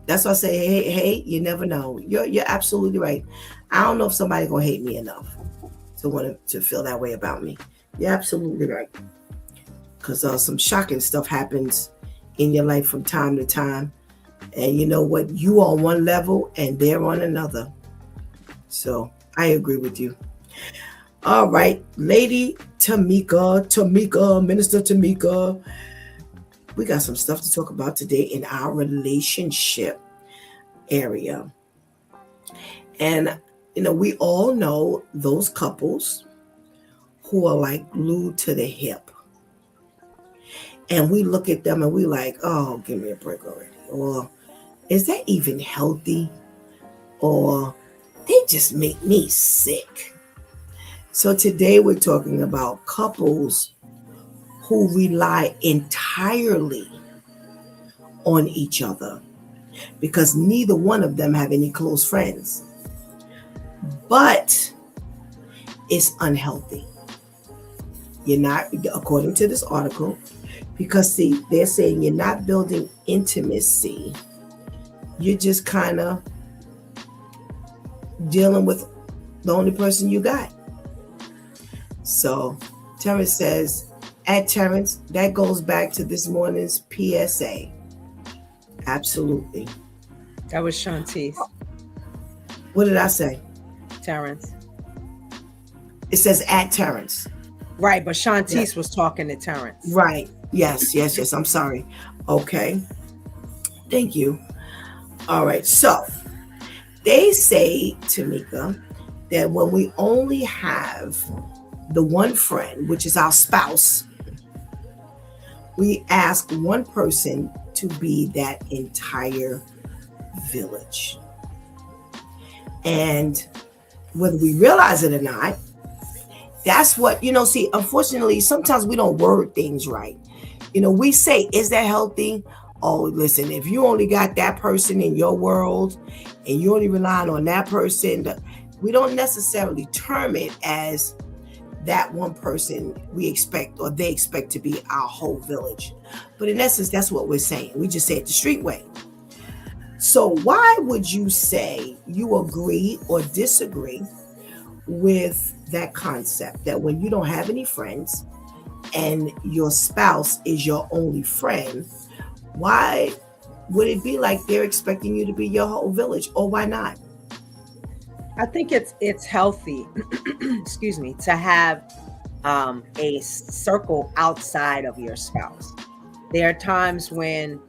That's why I say, hey, you never know. You're absolutely right. I don't know if somebody's gonna hate me enough to want to feel that way about me. You're absolutely right. Because some shocking stuff happens in your life from time to time. And you know what? You on one level and they're on another. So I agree with you. All right, Lady Tamika, Minister Tamika. We got some stuff to talk about today in our relationship area. And, we all know those couples who are like glued to the hip. And we look at them and we like, oh, give me a break already. Or is that even healthy? Or they just make me sick. So today we're talking about couples who rely entirely on each other because neither one of them have any close friends. But it's unhealthy. You're not, according to this article, because see, they're saying you're not building intimacy. You're just kind of dealing with the only person you got. So Terrence says, at Terrence, that goes back to this morning's PSA. Absolutely. That was Shantice. What did I say? Terrence. It says at Terrence. Right, but Shantice was talking to Terrence. Right. Yes. I'm sorry. Okay. Thank you. All right. So they say, Tamika, that when we only have the one friend, which is our spouse, we ask one person to be that entire village. And whether we realize it or not, that's what, see, unfortunately, sometimes we don't word things right. We say, is that healthy? Oh, listen, if you only got that person in your world and you only relying on that person, we don't necessarily term it as that one person we expect or they expect to be our whole village. But in essence, that's what we're saying. We just say it the street way. So why would you say you agree or disagree with that concept that when you don't have any friends and your spouse is your only friend, why would it be like they're expecting you to be your whole village, or why not? I think it's healthy, excuse me, to have a circle outside of your spouse. There are times when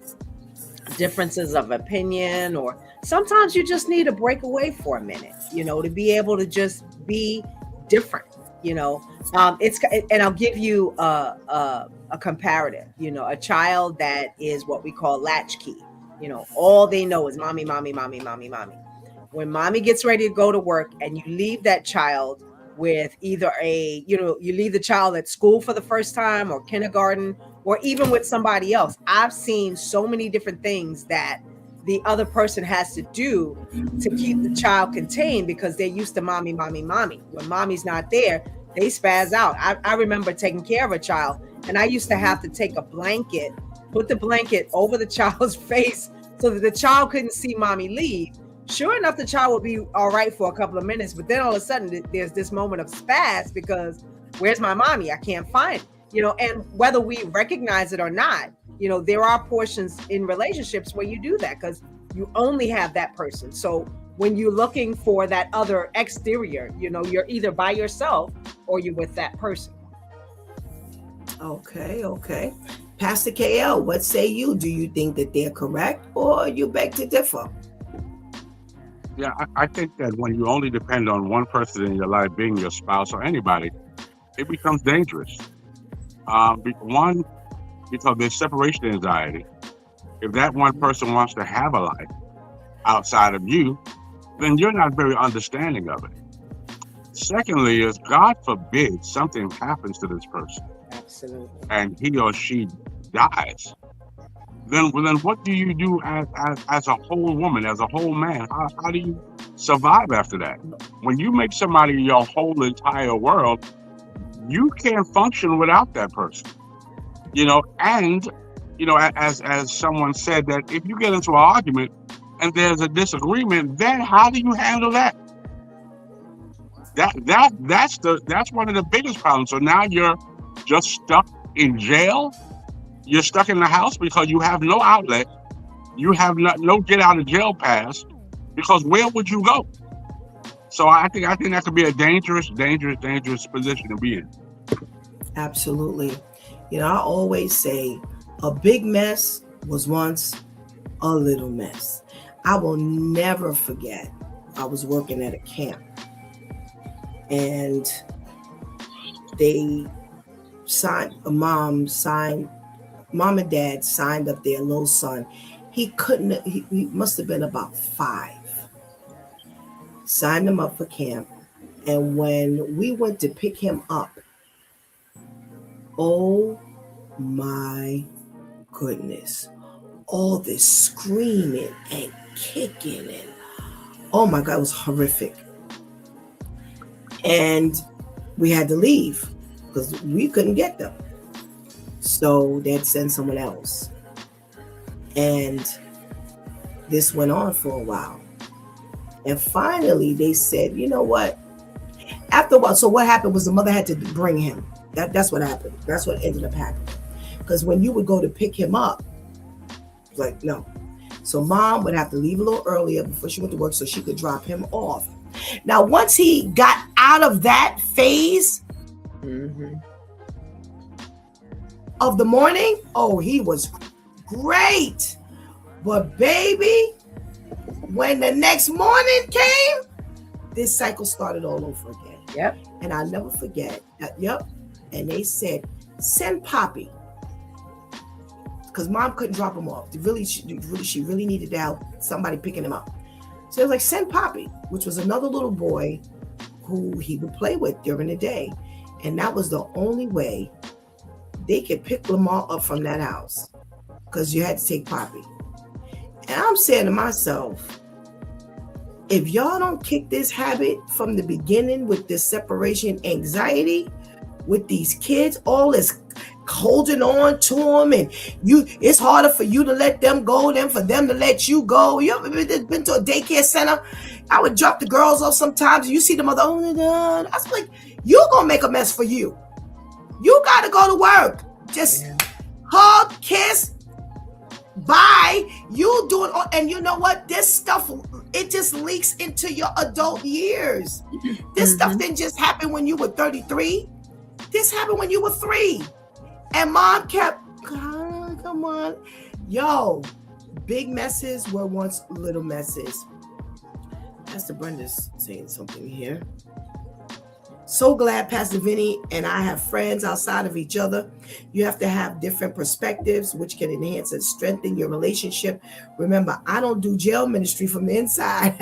differences of opinion, or sometimes you just need to break away for a minute, to be able to just be different. It's, and I'll give you a comparative. A child that is what we call latchkey. All they know is mommy, mommy, mommy, mommy, mommy. When mommy gets ready to go to work and you leave that child with either you leave the child at school for the first time or kindergarten or even with somebody else. I've seen so many different things that the other person has to do to keep the child contained because they're used to mommy, mommy, mommy. When mommy's not there, they spaz out. I remember taking care of a child and I used to have to take a blanket, put the blanket over the child's face so that the child couldn't see mommy leave. Sure enough, the child would be all right for a couple of minutes, but then all of a sudden there's this moment of spaz because where's my mommy? I can't find it. And whether we recognize it or not, there are portions in relationships where you do that because you only have that person. So when you're looking for that other exterior, you're either by yourself or you're with that person. Okay. Pastor KL, what say you? Do you think that they're correct or you beg to differ? Yeah, I think that when you only depend on one person in your life, being your spouse or anybody, it becomes dangerous. One, because there's separation anxiety. If that one person wants to have a life outside of you, then you're not very understanding of it. Secondly, is God forbid something happens to this person. Absolutely. And he or she dies. Then what do you do as a whole woman, as a whole man? How do you survive after that? When you make somebody your whole entire world, you can't function without that person. And as someone said, that if you get into an argument and there's a disagreement, then how do you handle that? That's one of the biggest problems. So now you're just stuck in jail. You're stuck in the house because you have no outlet. You have no get out of jail pass, because where would you go? So I think that could be a dangerous position to be in. Absolutely. I always say a big mess was once a little mess. I will never forget, I was working at a camp and they mom and dad signed up their little son. He must have been about 5. Signed him up for camp. And when we went to pick him up, oh My goodness. All this screaming and kicking and oh my God, it was horrific. And we had to leave because we couldn't get them. So they had to send someone else. And this went on for a while. And finally they said, you know what? After a while, so what happened was the mother had to bring him. That's what happened. That's what ended up happening. Because when you would go to pick him up, like, no. So mom would have to leave a little earlier before she went to work so she could drop him off. Now, once he got out of that phase of the morning, oh, he was great. But baby, when the next morning came, this cycle started all over again. Yep. And I'll never forget. Yep. And they said, send Poppy. Because mom couldn't drop him off. She really needed to help somebody picking him up. So they was like, send Poppy, which was another little boy who he would play with during the day. And that was the only way they could pick Lamar up from that house. Because you had to take Poppy. And I'm saying to myself, if y'all don't kick this habit from the beginning with this separation anxiety with these kids, all this holding on to them, and it's harder for you to let them go than for them to let you go. You ever been to a daycare center? I would drop the girls off sometimes. You see the mother, oh my God. I was like, you're gonna make a mess for you. You gotta go to work. Just hug, kiss, bye. You doing, and you know what? This stuff, it just leaks into your adult years. This stuff didn't just happen when you were 33. This happened when you were 3. And mom kept, come on. Yo, big messes were once little messes. Pastor Brenda's saying something here. So glad Pastor Vinny and I have friends outside of each other. You have to have different perspectives, which can enhance and strengthen your relationship. Remember, I don't do jail ministry from the inside.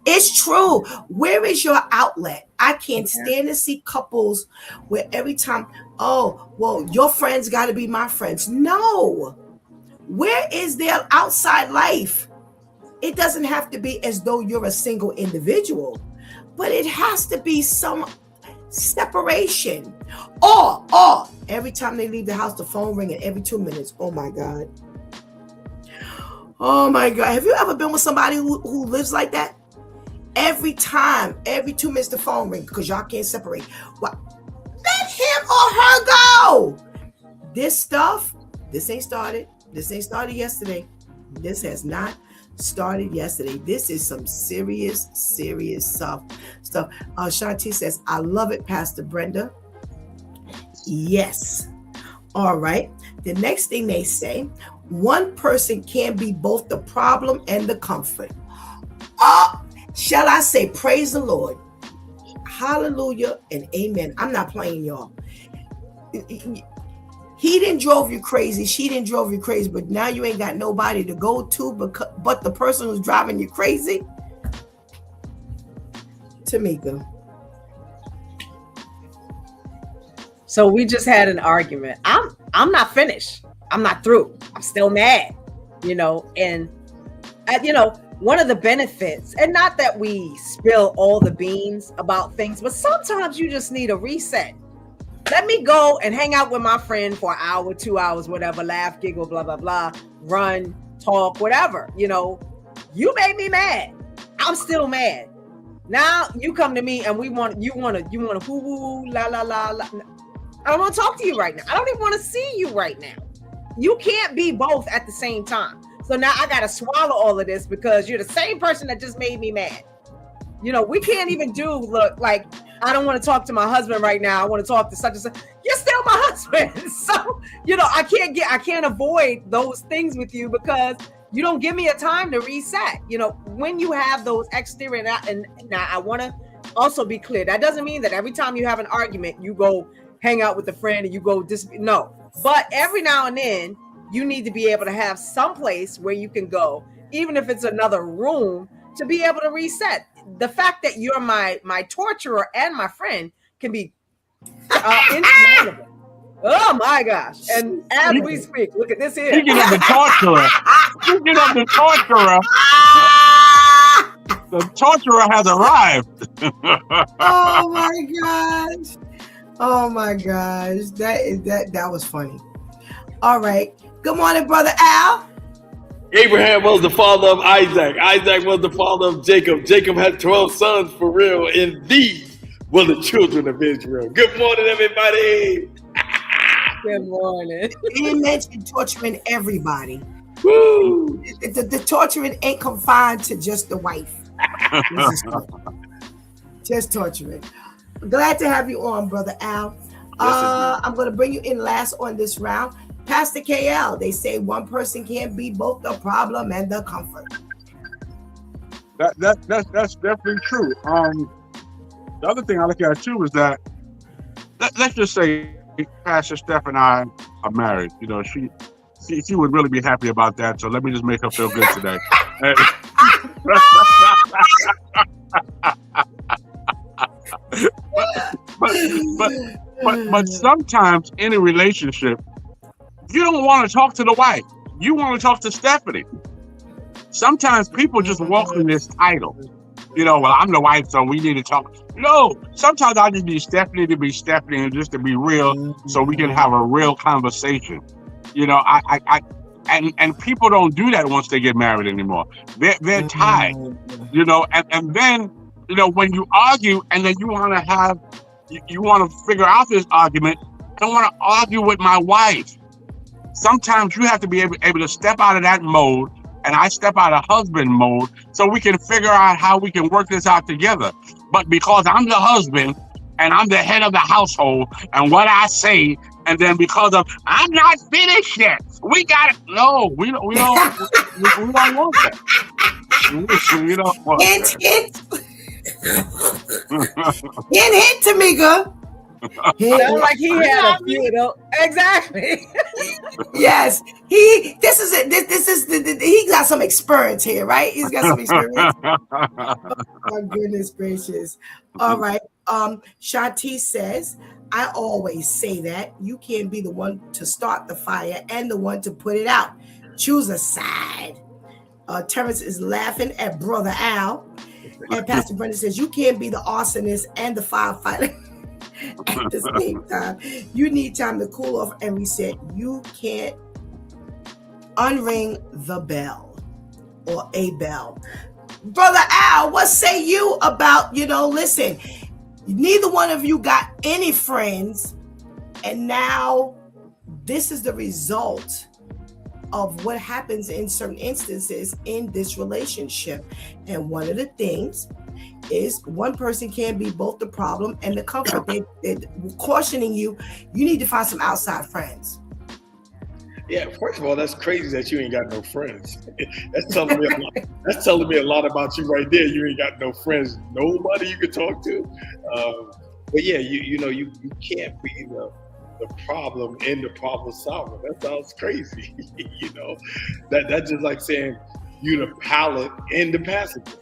It's true. Where is your outlet? I can't stand to see couples where every time, oh, well, your friends got to be my friends. No. Where is their outside life? It doesn't have to be as though you're a single individual, but it has to be some separation. Or every time they leave the house, the phone ringing every 2 minutes. Oh my God. Oh my God. Have you ever been with somebody who lives like that? Every time, every 2 minutes, the phone rings because y'all can't separate. Well, let him or her go. This stuff, this ain't started. This ain't started yesterday. This has not started yesterday. This is some serious stuff. Shanti says, I love it, Pastor Brenda. Yes. All right. The next thing they say, one person can be both the problem and the comfort. Shall I say, praise the Lord. Hallelujah and amen. I'm not playing, y'all. He didn't drove you crazy. She didn't drove you crazy. But now you ain't got nobody to go to but the person who's driving you crazy. Tamika. So we just had an argument. I'm not finished. I'm not through. I'm still mad, and one of the benefits, and not that we spill all the beans about things, but sometimes you just need a reset. Let me go and hang out with my friend for an hour, 2 hours, whatever, laugh, giggle, blah, blah, blah, run, talk, whatever. You made me mad. I'm still mad. Now you come to me and you want to woo woo, la, la, la, la. I don't want to talk to you right now. I don't even want to see you right now. You can't be both at the same time. So now I got to swallow all of this because you're the same person that just made me mad. We can't even like, I don't want to talk to my husband right now. I want to talk to such and such. You're still my husband. So, I can't avoid those things with you because you don't give me a time to reset. When you have those exterior, and now I want to also be clear. That doesn't mean that every time you have an argument, you go hang out with a friend and you go no. But every now and then, you need to be able to have some place where you can go, even if it's another room, to be able to reset. The fact that you're my torturer and my friend can be insurmountable. Oh my gosh. And as we speak, look at this here. Speaking of the torturer, the torturer has arrived. Oh my gosh. Oh my gosh. That was funny. All right. Good morning, Brother Al. Abraham was the father of Isaac. Isaac was the father of Jacob. Jacob had 12 sons for real. And these were the children of Israel. Good morning, everybody. Good morning. He mentioned torturing everybody. Woo. The torturing ain't confined to just the wife. Just torturing. Glad to have you on, Brother Al. I'm going to bring you in last on this round. Pastor KL, they say one person can't be both the problem and the comfort. That's definitely true. The other thing I look at too is that let's just say Pastor Steph and I are married. You know, she would really be happy about that. So let me just make her feel good today. but sometimes in a relationship, you don't want to talk to the wife. You want to talk to Stephanie. Sometimes people just walk in this title. You know, well, I'm the wife, so we need to talk. No, sometimes I just need Stephanie to be Stephanie and just to be real, so we can have a real conversation. You know, and people don't do that once they get married anymore. They're tied. You know, and then, you know, when you argue and then you want to figure out this argument, I don't want to argue with my wife. Sometimes you have to be able to step out of that mode, and I step out of husband mode, so we can figure out how we can work this out together. But because I'm the husband and I'm the head of the household, and what I say, and then because of I'm not finished yet, we got it. No, we don't want that. We don't want Hint, Tamika. Sound like he had a few though. Exactly. Yes, he got some experience here, right? He's got some experience. Oh, my goodness gracious. All right. Shanti says, I always say that you can't be the one to start the fire and the one to put it out. Choose a side. Terrence is laughing at Brother Al. And Pastor Brendan says, you can't be the arsonist and the firefighter at the same time. You need time to cool off and reset. You can't unring the bell or a bell. Brother Al, what say you about, listen, neither one of you got any friends, and now this is the result of what happens in certain instances in this relationship. And one of the things is one person can't be both the problem and the comfort. They're cautioning you, you need to find some outside friends. Yeah, first of all, that's crazy that you ain't got no friends. That's telling me a lot. That's telling me a lot about you right there. You ain't got no friends, nobody you can talk to. But yeah, you can't be the problem and the problem solver. That sounds crazy. That's just like saying you the pilot and the passenger.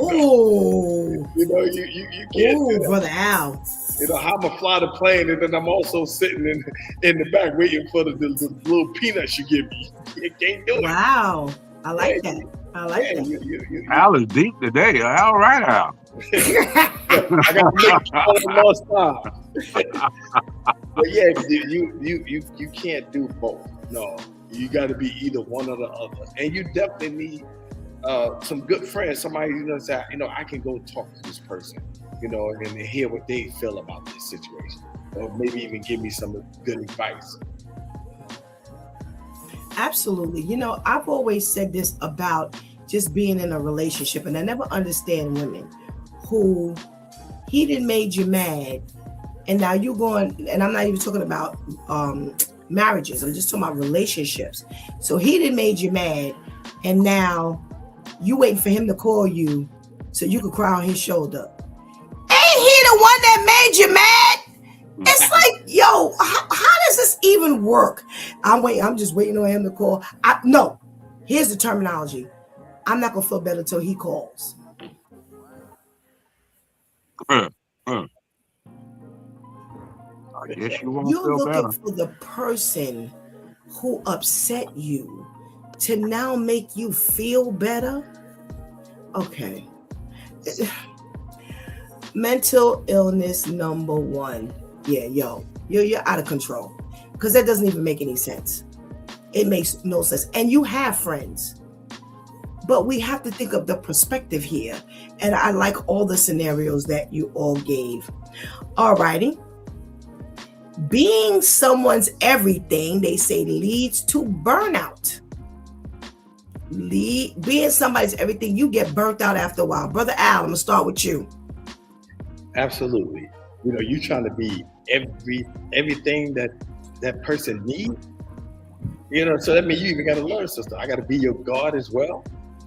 Oh, you can't. Ooh, Brother Al. How I'm gonna fly the plane and then I'm also sitting in the back waiting for the little peanuts you give me. You can't do it. Wow, I like that. I like that. Al is deep today. All right, Al. I got to make more style. But yeah, you can't do both. No, you got to be either one or the other, and you definitely need some good friends. Somebody say, I can go talk to this person, and hear what they feel about this situation, or maybe even give me some good advice. Absolutely. I've always said this about just being in a relationship, and I never understand women who he done made you mad, and now you're going, and I'm not even talking about marriages, I'm just talking about relationships. So he done made you mad, and now you waiting for him to call you so you could cry on his shoulder. Ain't he the one that made you mad? It's like, yo, how does this even work? I'm just waiting on him to call. No, here's the terminology. I'm not gonna feel better till he calls. I guess you won't You're feel looking better. for the person who upset you to now make you feel better. Okay. Mental illness number one. Yeah, you're out of control, because that doesn't even make any sense. It makes no sense. And you have friends, but we have to think of the perspective here. And I like all the scenarios that you all gave. All righty. Being someone's everything, they say, leads to burnout. Being somebody's everything, you get burnt out after a while. Brother Al, I'm gonna start with you. Absolutely. You know, you trying to be everything that person needs. You know, so that means you even got to learn, sister. I got to be your God as well.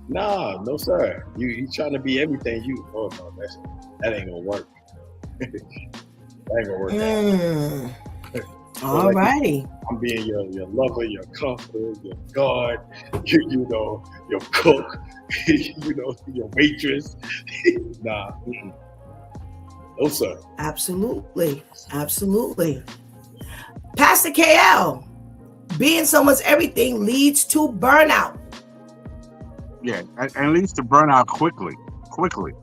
Nah, no sir. You trying to be everything. Oh no, that ain't gonna work. That ain't gonna work. All righty. I'm being your lover, your comforter, your God, you know, your cook, you know, your waitress. Nah. Mm-mm. No, sir. Absolutely. Pastor KL, being someone's everything leads to burnout. Yeah, and leads to burnout quickly,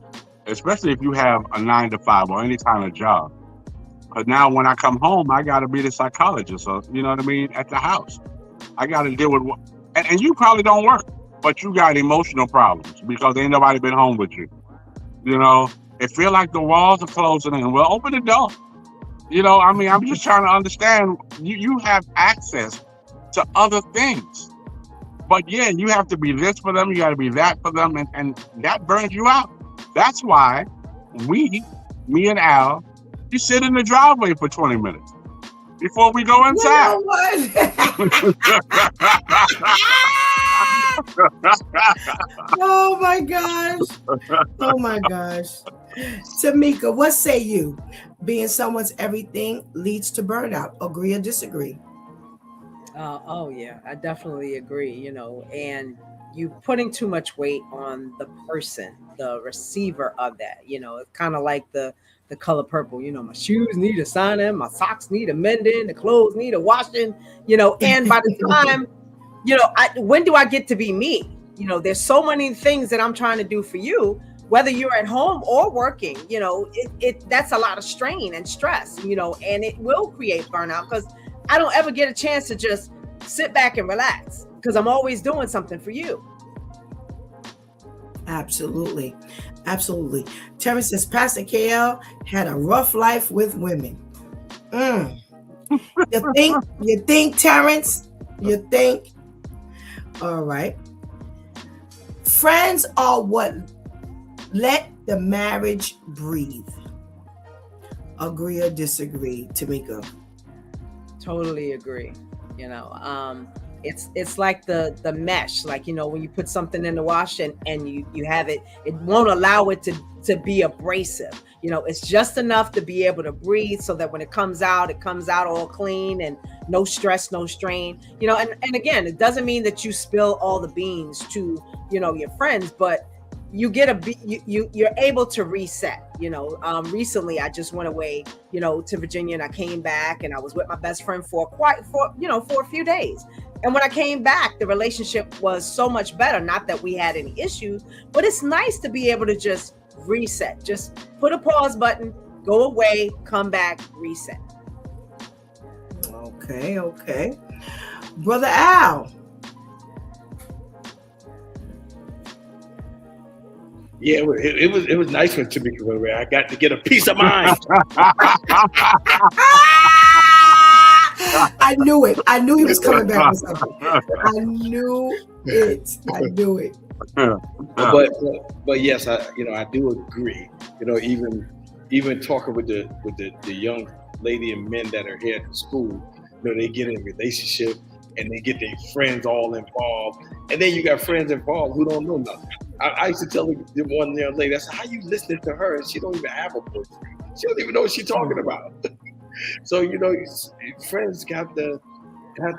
especially if you have a 9 to 5 or any kind of job. But now when I come home, I got to be the psychologist. So, you know what I mean? At the house, I got to deal with and you probably don't work, but you got emotional problems because ain't nobody been home with you. You know, it feel like the walls are closing in. Well, open the door. You know, I mean, I'm just trying to understand. You have access to other things. But yeah, you have to be this for them. You got to be that for them. And that burns you out. That's why me and Al, you sit in the driveway for 20 minutes before we go inside. You know what? Oh my gosh. Tamika, what say you? Being someone's everything leads to burnout. Agree or disagree? Oh yeah, I definitely agree. You know, and you putting too much weight on the person, the receiver of that. You know, it's kind of like the color purple. You know, my shoes need a signing, my socks need a mending, the clothes need a washing. You know, and by the time, you know, when do I get to be me? You know, there's so many things that I'm trying to do for you, whether you're at home or working. You know, that's a lot of strain and stress. You know, and it will create burnout because I don't ever get a chance to just sit back and relax because I'm always doing something for you. Absolutely. Terrence says Pastor KL had a rough life with women. You think, Terrence? You think? All right. Friends are what let the marriage breathe. Agree or disagree, Tamika? Totally agree. You know, it's like the mesh, like, you know, when you put something in the wash and you have it won't allow it to be abrasive. You know, it's just enough to be able to breathe so that when it comes out all clean and no stress, no strain. You know, and again, it doesn't mean that you spill all the beans to, you know, your friends, but you get you're able to reset. You know, recently I just went away, you know, to Virginia, and I came back and I was with my best friend for a few days. And when I came back, the relationship was so much better. Not that we had any issues, but it's nice to be able to just reset, just put a pause button, go away, come back, reset. Okay. Brother Al. Yeah, it was nice when Tamika went away. I got to get a peace of mind. I knew it. I knew he was coming back with something. I knew it. But yes, I do agree. You know, even talking with the young lady and men that are here at the school, you know, they get in a relationship and they get their friends all involved, and then you got friends involved who don't know nothing. I used to tell the one young lady, I said, "How you listening to her and she don't even have a boyfriend? She don't even know what she's talking about." So, you know, friends have to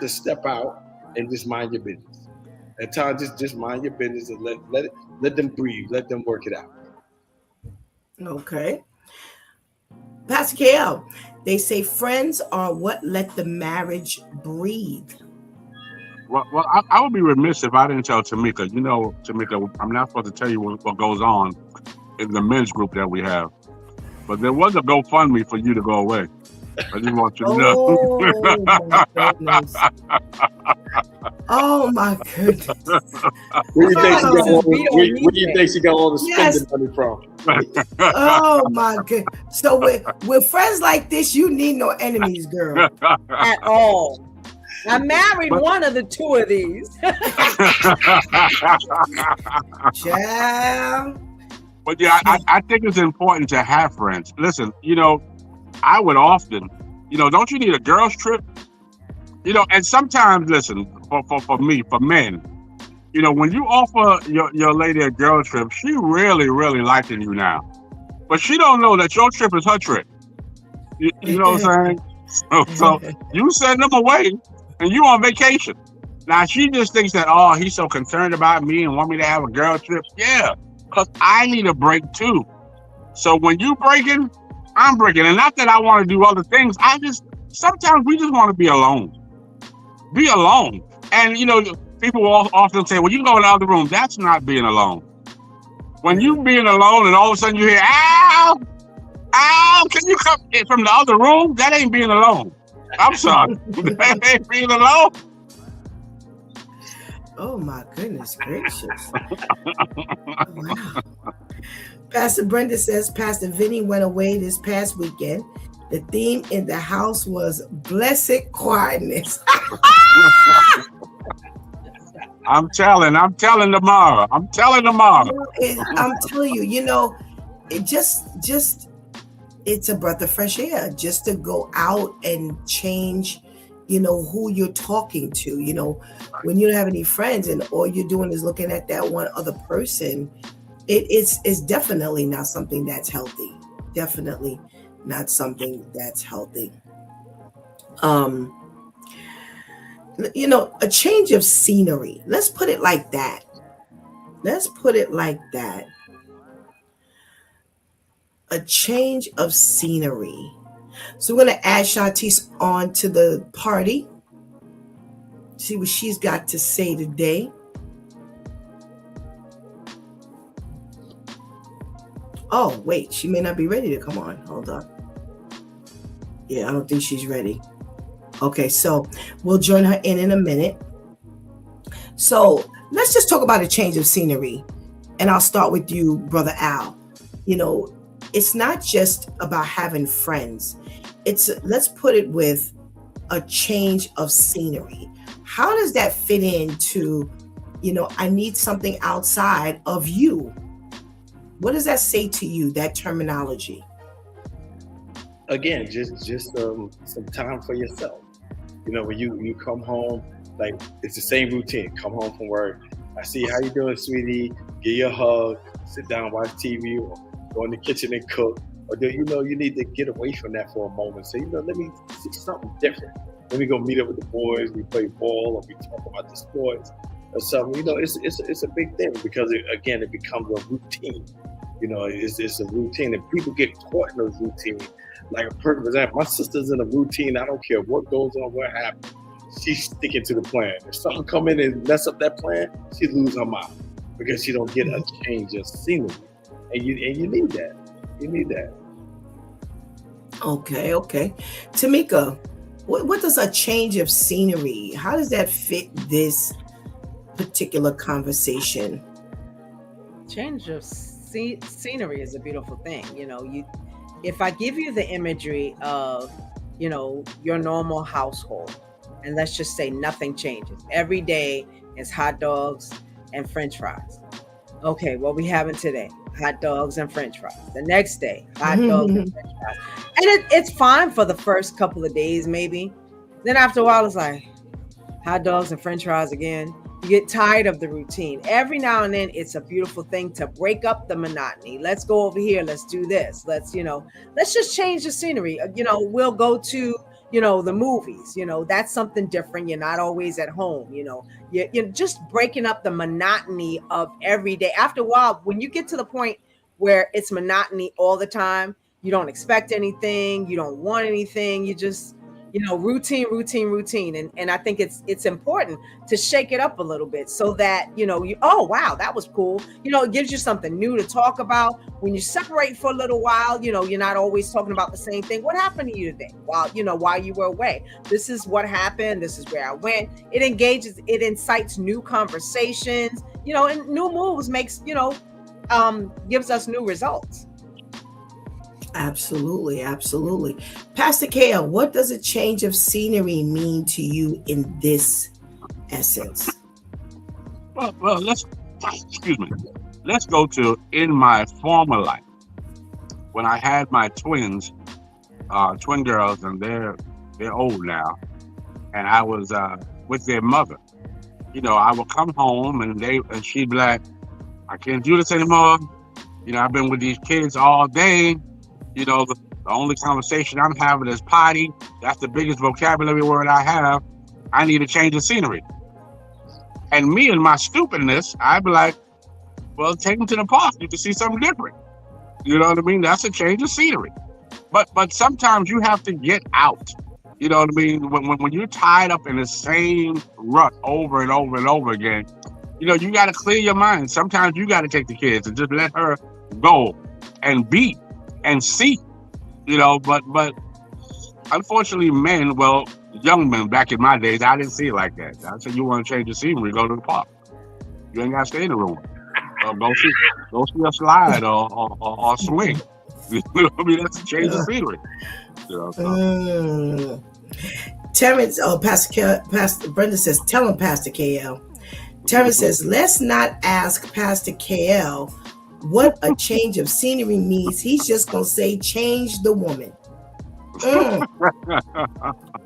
step out and just mind your business. At times, just mind your business and let them breathe, let them work it out. Okay. Pastor KL, they say friends are what let the marriage breathe. Well, I would be remiss if I didn't tell Tamika. You know, Tamika, I'm not supposed to tell you what goes on in the men's group that we have, but there was a GoFundMe for you to go away. I just want you to Oh my know. goodness. Oh my goodness. Where do you think she got Oh, all? Where do you think she got all the spending yes. money from? Oh my goodness. So with friends like this, you need no enemies, girl. At all. I married But- one of the two of these. Child. But yeah, I think it's important to have friends. Listen, you know, I would often, you know, don't you need a girls' trip? You know, and sometimes, listen, for me, for men, you know, when you offer your lady a girl trip, she really, really liking you now. But she don't know that your trip is her trip. You know what I'm saying? So you send them away and you on vacation. Now she just thinks that, oh, he's so concerned about me and want me to have a girl trip. Yeah, because I need a break too. So when you breaking, I'm breaking. And not that I want to do other things. Sometimes we just want to be alone. Be alone. And, you know, people will often say, well, you can go in the other room. That's not being alone. When you being alone and all of a sudden you hear, ow, ow, can you come from the other room? That ain't being alone. I'm sorry. That ain't being alone. Oh my goodness gracious. Wow. Pastor Brenda says Pastor Vinny went away this past weekend. The theme in the house was blessed quietness. I'm telling tomorrow. I'm telling tomorrow. I'm telling you, you know, it just it's a breath of fresh air just to go out and change, you know, who you're talking to. You know, when you don't have any friends and all you're doing is looking at that one other person, it's definitely not something that's healthy. Definitely not something that's healthy. You know, a change of scenery. Let's put it like that. A change of scenery. So we're going to add Shantice on to the party. See what she's got to say today. Oh, wait, she may not be ready to come on. Hold on. Yeah, I don't think she's ready. Okay, so we'll join her in a minute. So let's just talk about a change of scenery. And I'll start with you, Brother Al. You know, it's not just about having friends. Let's put it with a change of scenery. How does that fit into, you know, I need something outside of you? What does that say to you, that terminology? Again, just some time for yourself. You know, when you come home, like it's the same routine. Come home from work. I see how you doing, sweetie. Give you a hug. Sit down, watch TV, or go in the kitchen and cook. Or you know, you need to get away from that for a moment. So, you know, let me see something different. Let me go meet up with the boys. We play ball, or we talk about the sports, or something. You know, it's a big thing because it becomes a routine. You know, it's a routine, and people get caught in those routines. Like a perfect example, my sister's in a routine. I don't care what goes on, what happens. She's sticking to the plan. If something come in and mess up that plan, she lose her mind because she don't get a change of scenery. And you need that. You need that. Okay. Tamika, what does a change of scenery, how does that fit this particular conversation? Change of scenery is a beautiful thing. You know, if I give you the imagery of, you know, your normal household, and let's just say nothing changes. Every day is hot dogs and French fries. Okay, what we having today? Hot dogs and French fries. The next day, hot dogs and French fries. And it's fine for the first couple of days, maybe. Then after a while, it's like hot dogs and French fries again. You get tired of the routine. Every now and then, it's a beautiful thing to break up the monotony. Let's go over here. Let's do this. Let's just change the scenery. You know, we'll go to, you know, the movies. You know, that's something different. You're not always at home. You know, you're just breaking up the monotony of every day. After a while, when you get to the point where it's monotony all the time, You don't expect anything. You don't want anything. You just, routine, routine, routine. And I think it's important to shake it up a little bit so that, oh, wow, that was cool. It gives you something new to talk about. When you separate for a little while, you're not always talking about the same thing. What happened to you today while you were away? This is what happened. This is where I went. It engages, it incites new conversations, and new moves makes, gives us new results. Absolutely, absolutely. Pastor Kale, what does a change of scenery mean to you in this essence? Well, excuse me. Let's go to in my former life when I had my twin girls, and they're old now, and I was with their mother. I would come home and she'd be like, "I can't do this anymore. I've been with these kids all day. The only conversation I'm having is potty. That's the biggest vocabulary word I have. I need a change of scenery." And me and my stupidness, I'd be like, "Well, take them to the park. You can see something different." You know what I mean? That's a change of scenery. But sometimes you have to get out. You know what I mean? When you're tied up in the same rut over and over and over again, you got to clear your mind. Sometimes you got to take the kids and just let her go and be and see. But unfortunately, young men back in my days, I didn't see it like that. I said, you want to change the scenery, go to the park. You ain't got to stay in the room. Go see a slide or swing. I mean, that's a change of scenery. Terrence, Pastor Brenda says, tell him, Pastor KL. Terrence says, let's not ask Pastor KL what a change of scenery means. He's just going to say, change the woman.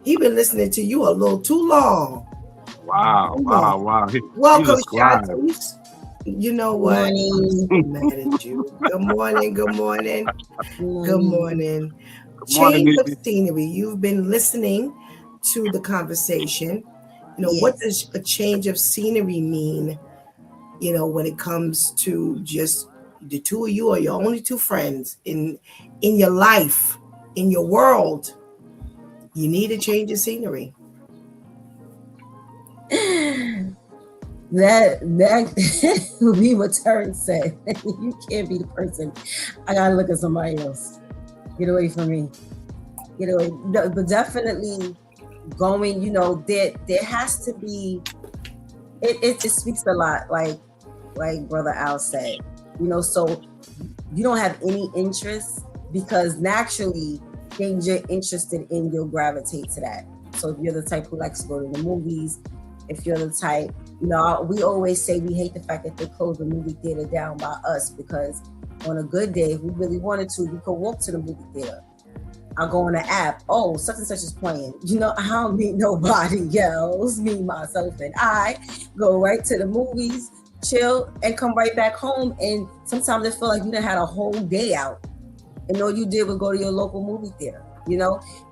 He been listening to you a little too long. Wow. Welcome, Charlize. You know what? I'm mad at you. Good morning. Change of scenery. You've been listening to the conversation. Yes. What does a change of scenery mean? When it comes to just the two of you or your only two friends in your life, in your world, you need a change of scenery. That would be what Terrence said. You can't be the person. I gotta look at somebody else. Get away from me. Get away. No, but definitely going, there has to be, it speaks a lot, like Brother Al said, so you don't have any interest because naturally things you're interested in, you'll gravitate to that. So if you're the type who likes to go to the movies, if you're the type, we always say we hate the fact that they close the movie theater down by us, because on a good day, if we really wanted to, we could walk to the movie theater. I'll go on the app. Oh, such and such is playing. I don't need nobody else. Me, myself, and I go right to the movies, chill, and come right back home. And sometimes I feel like you done had a whole day out, and all you did was go to your local movie theater.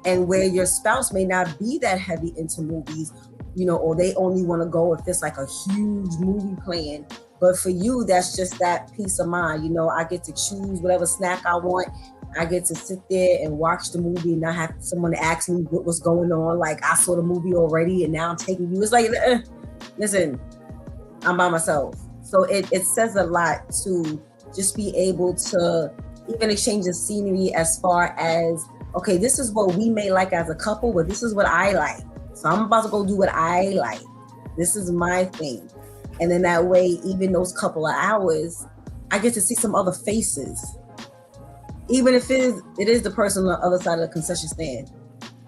And where your spouse may not be that heavy into movies, or they only want to go if it's like a huge movie playing. But for you, that's just that peace of mind. I get to choose whatever snack I want. I get to sit there and watch the movie and not have someone ask me what was going on. Like, I saw the movie already and now I'm taking you. It's like, listen, I'm by myself. So it says a lot to just be able to even exchange the scenery as far as, okay, this is what we may like as a couple, but this is what I like. So I'm about to go do what I like. This is my thing. And then that way, even those couple of hours, I get to see some other faces. Even if it is the person on the other side of the concession stand.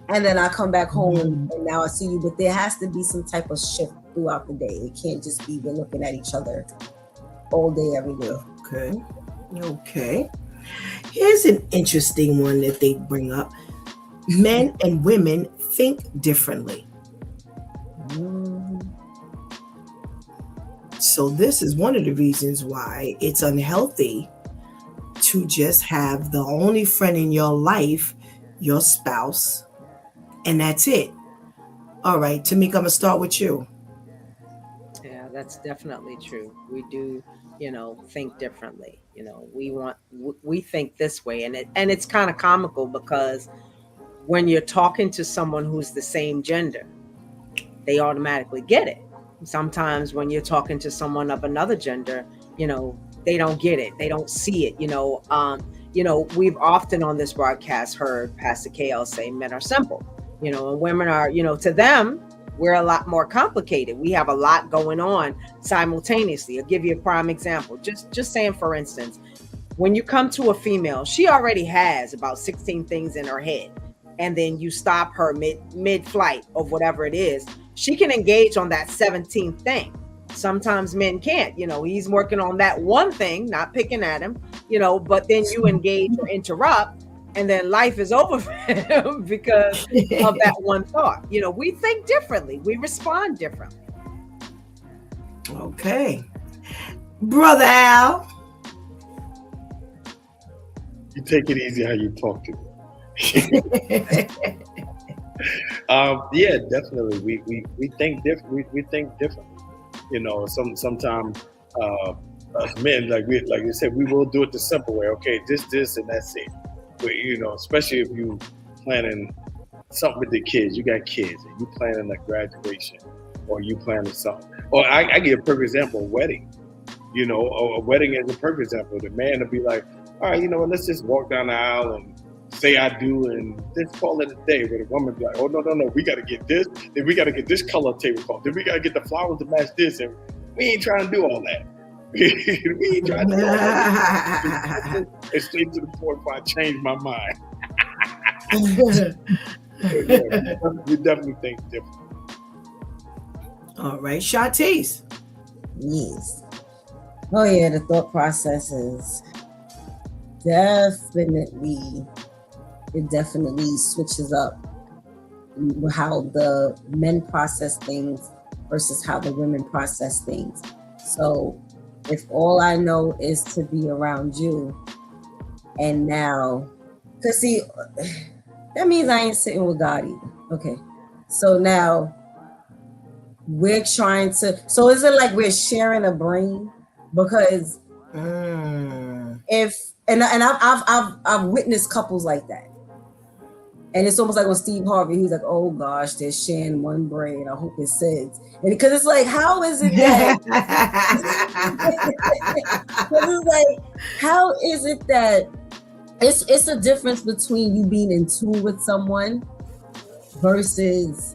And then I come back home and now I see you. But there has to be some type of shift throughout the day. It can't just be we're looking at each other all day, every day. Okay. Here's an interesting one that they bring up. Men and women think differently. So this is one of the reasons why it's unhealthy to just have the only friend in your life, your spouse, and that's it. All right, Tamika, I'm gonna start with you. Yeah, that's definitely true. We do, think differently. You know, we think this way, and it's kind of comical because when you're talking to someone who's the same gender, they automatically get it. Sometimes when you're talking to someone of another gender, you know, they don't get it. They don't see it. We've often on this broadcast heard Pastor KL say men are simple, and women are, to them, we're a lot more complicated. We have a lot going on simultaneously. I'll give you a prime example. Just saying, for instance, when you come to a female, she already has about 16 things in her head. And then you stop her mid-flight of whatever it is. She can engage on that 17th thing. Sometimes men can't. He's working on that one thing, not picking at him, but then you engage or interrupt, and then life is over for him because of that one thought. We think differently. We respond differently. Okay. Brother Al. You take it easy how you talk to me. Yeah, definitely. We think different. We think differently. Sometimes men, like you said, we will do it the simple way. Okay, this, and that's it. But especially if you planning something with the kids, you got kids, and you planning a graduation, or you planning something. Or I give a perfect example: a wedding. A wedding is a perfect example. The man will be like, all right, let's just walk down the aisle and say I do, and just call it a day. But a woman be like, oh, no, we got to get this. Then we got to get this color tablecloth. Then we got to get the flowers to match this. And we ain't trying to do all that. We ain't trying to do all that. It's straight to the point where I changed my mind. We definitely think different. All right, Shantice. Yes. Oh, yeah, the thought process is definitely switches up how the men process things versus how the women process things. So if all I know is to be around you, and now, because see, that means I ain't sitting with God either. Okay. So now we're trying to, so is it like we're sharing a brain? Because I've witnessed couples like that. And it's almost like with Steve Harvey, he's like, oh gosh, they're sharing one brain. I hope it says. And because it's like, how is it that? It's like, how is it that it's a difference between you being in tune with someone versus,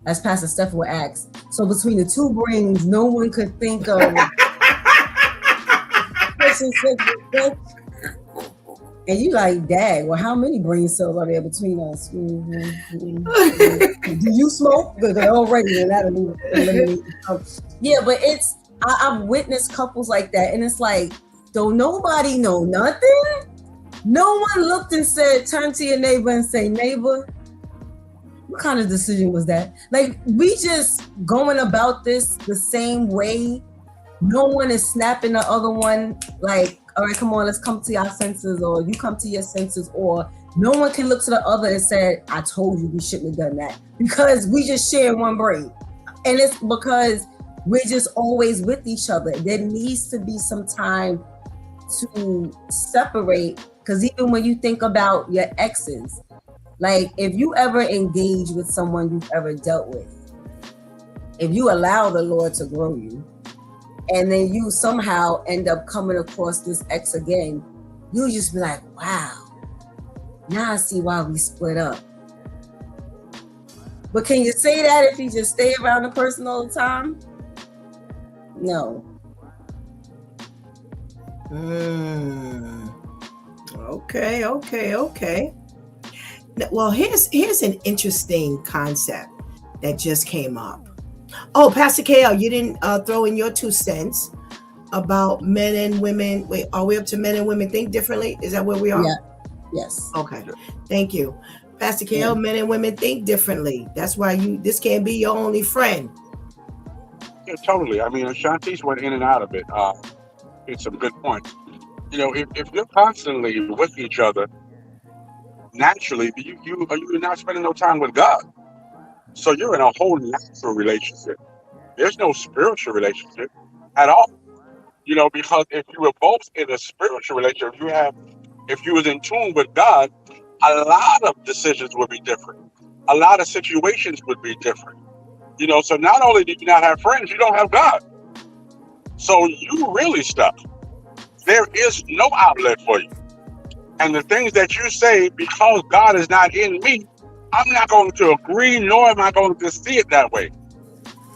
as Pastor Steph would ask, so between the two brains, no one could think of. And you like, Dad, well, how many brain cells are there between us? Do you smoke? Because they're already in that. Yeah, but I've witnessed couples like that, and it's like, don't nobody know nothing? No one looked and said, turn to your neighbor and say, neighbor, what kind of decision was that? Like, we just going about this the same way. No one is snapping the other one like, all right, come on, let's come to our senses, or you come to your senses, or no one can look to the other and say, I told you we shouldn't have done that, because we just share one brain. And it's because we're just always with each other. There needs to be some time to separate, because even when you think about your exes, like if you ever engage with someone you've ever dealt with, if you allow the Lord to grow you, and then you somehow end up coming across this ex again, you just be like, wow, now I see why we split up. But can you say that if you just stay around the person all the time? No. Okay. Well, here's an interesting concept that just came up. Oh, Pastor KL, you didn't throw in your 2 cents about men and women. Wait, are we up to men and women think differently? Is that where we are? Yeah. Yes. Okay. Thank you. Pastor KL, men and women think differently. That's why this can't be your only friend. Yeah, totally. I mean, Shantice went in and out of it. It's some good points. If you're constantly with each other, naturally, you're not spending no time with God. So you're in a whole natural relationship. There's no spiritual relationship at all. Because if you were both in a spiritual relationship, if you was in tune with God, a lot of decisions would be different. A lot of situations would be different. So not only do you not have friends, you don't have God. So you really stuck. There is no outlet for you. And the things that you say, because God is not in me, I'm not going to agree, nor am I going to see it that way.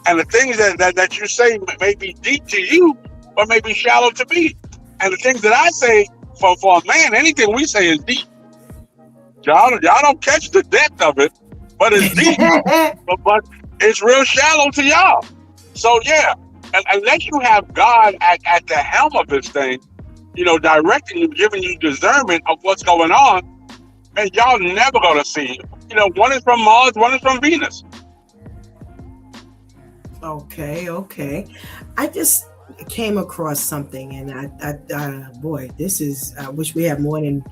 And the things that you say may be deep to you, but may be shallow to me. And the things that I say, for a man, anything we say is deep. Y'all don't catch the depth of it, but it's deep. but it's real shallow to y'all. So yeah, and unless you have God at the helm of this thing, directing you, giving you discernment of what's going on, man, y'all never gonna see. One is from Mars, one is from Venus. Okay. I just came across something, and I boy, this is. I wish we had more than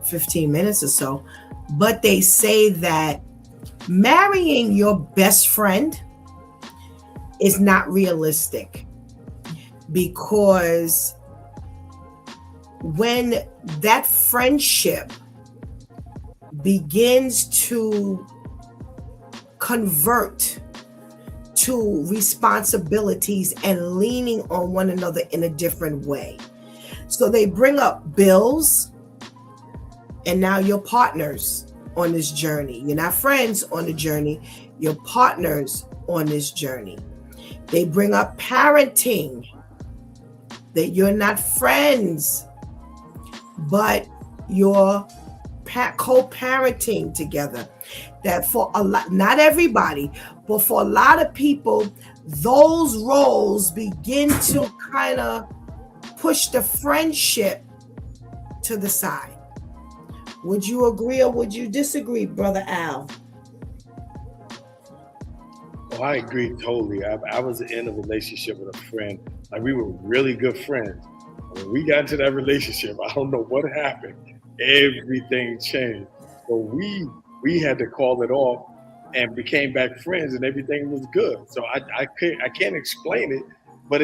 15 minutes or so. But they say that marrying your best friend is not realistic, because when that friendship begins to convert to responsibilities and leaning on one another in a different way. So they bring up bills, and now you're partners on this journey. You're not friends on the journey, you're partners on this journey. They bring up parenting, that you're not friends, but you're co-parenting together. That for a lot, not everybody, but for a lot of people, those roles begin to kind of push the friendship to the side. Would you agree or would you disagree, Brother Al? Oh, I agree totally. I was in a relationship with a friend. Like, we were really good friends. When we got into that relationship, I don't know what happened. Everything changed. So we had to call it off and became back friends, and everything was good. So I can't explain it, but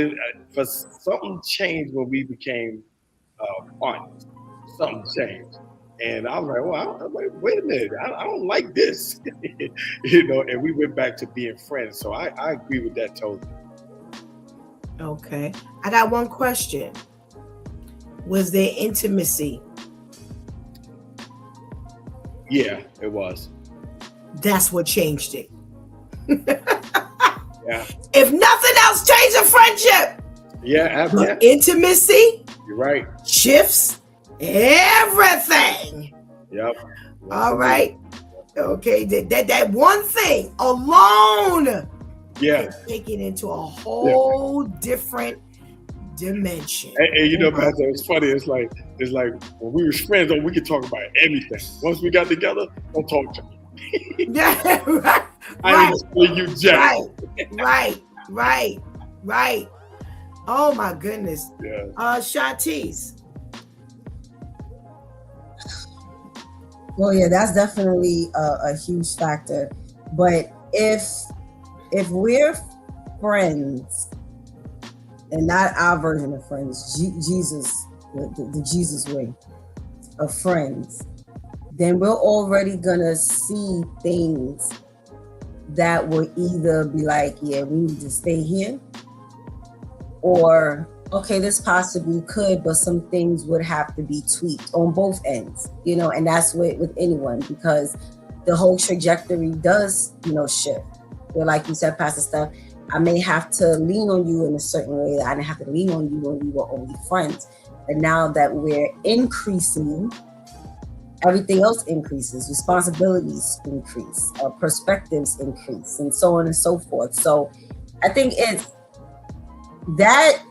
for something changed when we became partners. Something changed. And I was like, well, wait a minute, I don't like this, and we went back to being friends. So I agree with that totally. Okay. I got one question. Was there intimacy? Yeah, it was. That's what changed it. Yeah. If nothing else, change a friendship. Yeah, but intimacy, you're right, shifts everything. Yep. All right. Okay. That one thing alone. Yeah. Can take it into a whole different dimension. And Pastor, it's funny. It's like when we were friends, we could talk about everything. Once we got together, don't talk to me. Yeah, right. I ain't explain you jack. Right. Oh my goodness. Yeah. Shantice. Well, yeah, that's definitely a huge factor. But if we're friends, and not our version of friends, Jesus, the Jesus way of friends, then we're already gonna see things that will either be like, yeah, we need to stay here, or okay, this possibly could, but some things would have to be tweaked on both ends, and that's with anyone, because the whole trajectory does, shift. But like you said, Pastor Steph, I may have to lean on you in a certain way that I didn't have to lean on you when we were only friends. But now that we're increasing, everything else increases, responsibilities increase, perspectives increase, and so on and so forth. So I think it's that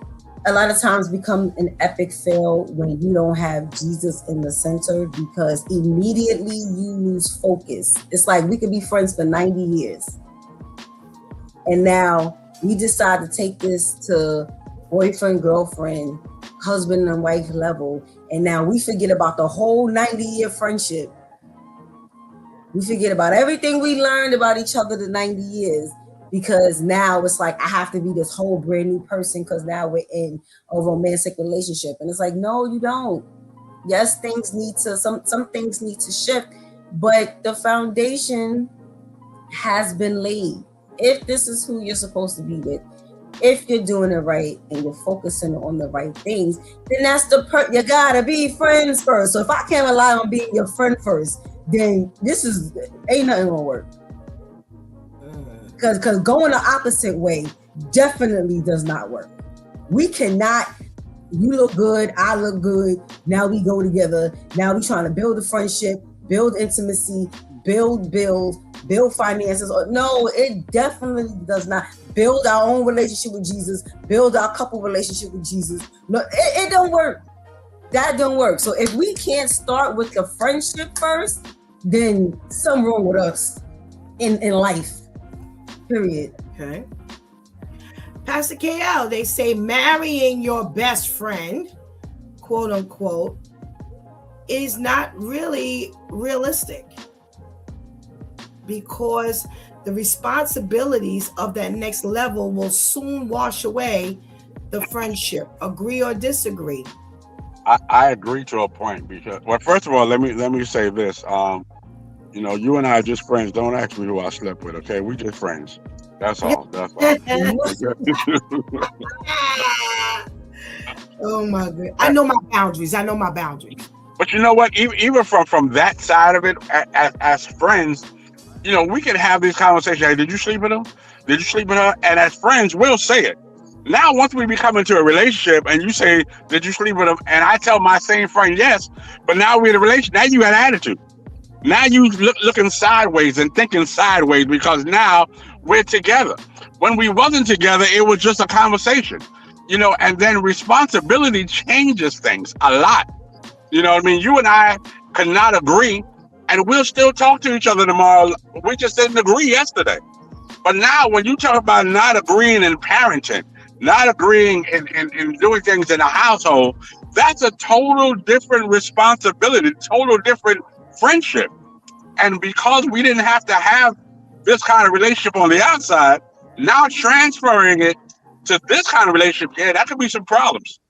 a lot of times become an epic fail when you don't have Jesus in the center, because immediately you lose focus. It's like we could be friends for 90 years. And now we decide to take this to boyfriend, girlfriend, husband and wife level. And now we forget about the whole 90-year friendship. We forget about everything we learned about each other the 90 years. because now it's like I have to be this whole brand new person because now we're in a romantic relationship. And it's like, no, you don't. Yes, some things need to shift, but the foundation has been laid. If this is who you're supposed to be with, if you're doing it right and you're focusing on the right things, then that's you gotta be friends first. So if I can't rely on being your friend first, then ain't nothing gonna work. Because going the opposite way definitely does not work. We cannot. You look good, I look good. Now we go together. Now we trying to build a friendship, build intimacy, build finances. No, it definitely does not. Build our own relationship with Jesus, build our couple relationship with Jesus. No, it don't work. That don't work. So if we can't start with the friendship first, then something wrong with us in life. Period. Okay. Pastor KL, they say marrying your best friend, quote unquote, is not really realistic because the responsibilities of that next level will soon wash away the friendship. Agree or disagree? I agree to a point because, well, first of all, let me say this. You and I are just friends. Don't ask me who I slept with, okay? We just friends. That's all. That's all. Oh my God. I know my boundaries. But you know what? Even from that side of it, as friends, we can have this conversation. Hey, did you sleep with him? Did you sleep with her? And as friends, we'll say it. Now, once we become into a relationship and you say, did you sleep with him? And I tell my same friend, yes. But now we're in a relationship. Now you got an attitude. Now you looking sideways and thinking sideways because now we're together. When we wasn't together, it was just a conversation, and then responsibility changes things a lot. You know what I mean? You and I cannot agree and we'll still talk to each other tomorrow. We just didn't agree yesterday. But now when you talk about not agreeing in parenting, not agreeing in doing things in a household, that's a total different responsibility, total different friendship. And because we didn't have to have this kind of relationship on the outside, now transferring it to this kind of relationship, that could be some problems.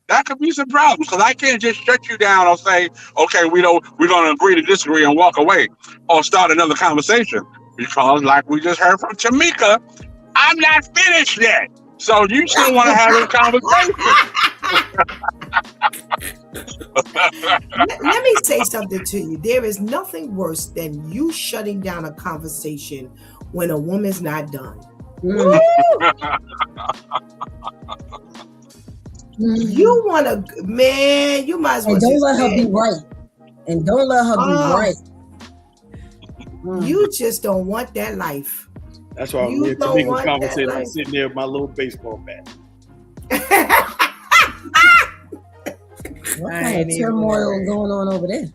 Because I can't just shut you down or say, okay, we're going to agree to disagree and walk away or start another conversation. Because like we just heard from Tamika, I'm not finished yet. So you still want to have this conversation. Let me say something to you. There is nothing worse than you shutting down a conversation when a woman's not done. You want to, man, you might as well. And don't let her be right. And don't let her be right. You just don't want that life. That's why I'm here to make a conversation. I'm sitting there with my little baseball bat. What kind of turmoil going on over there?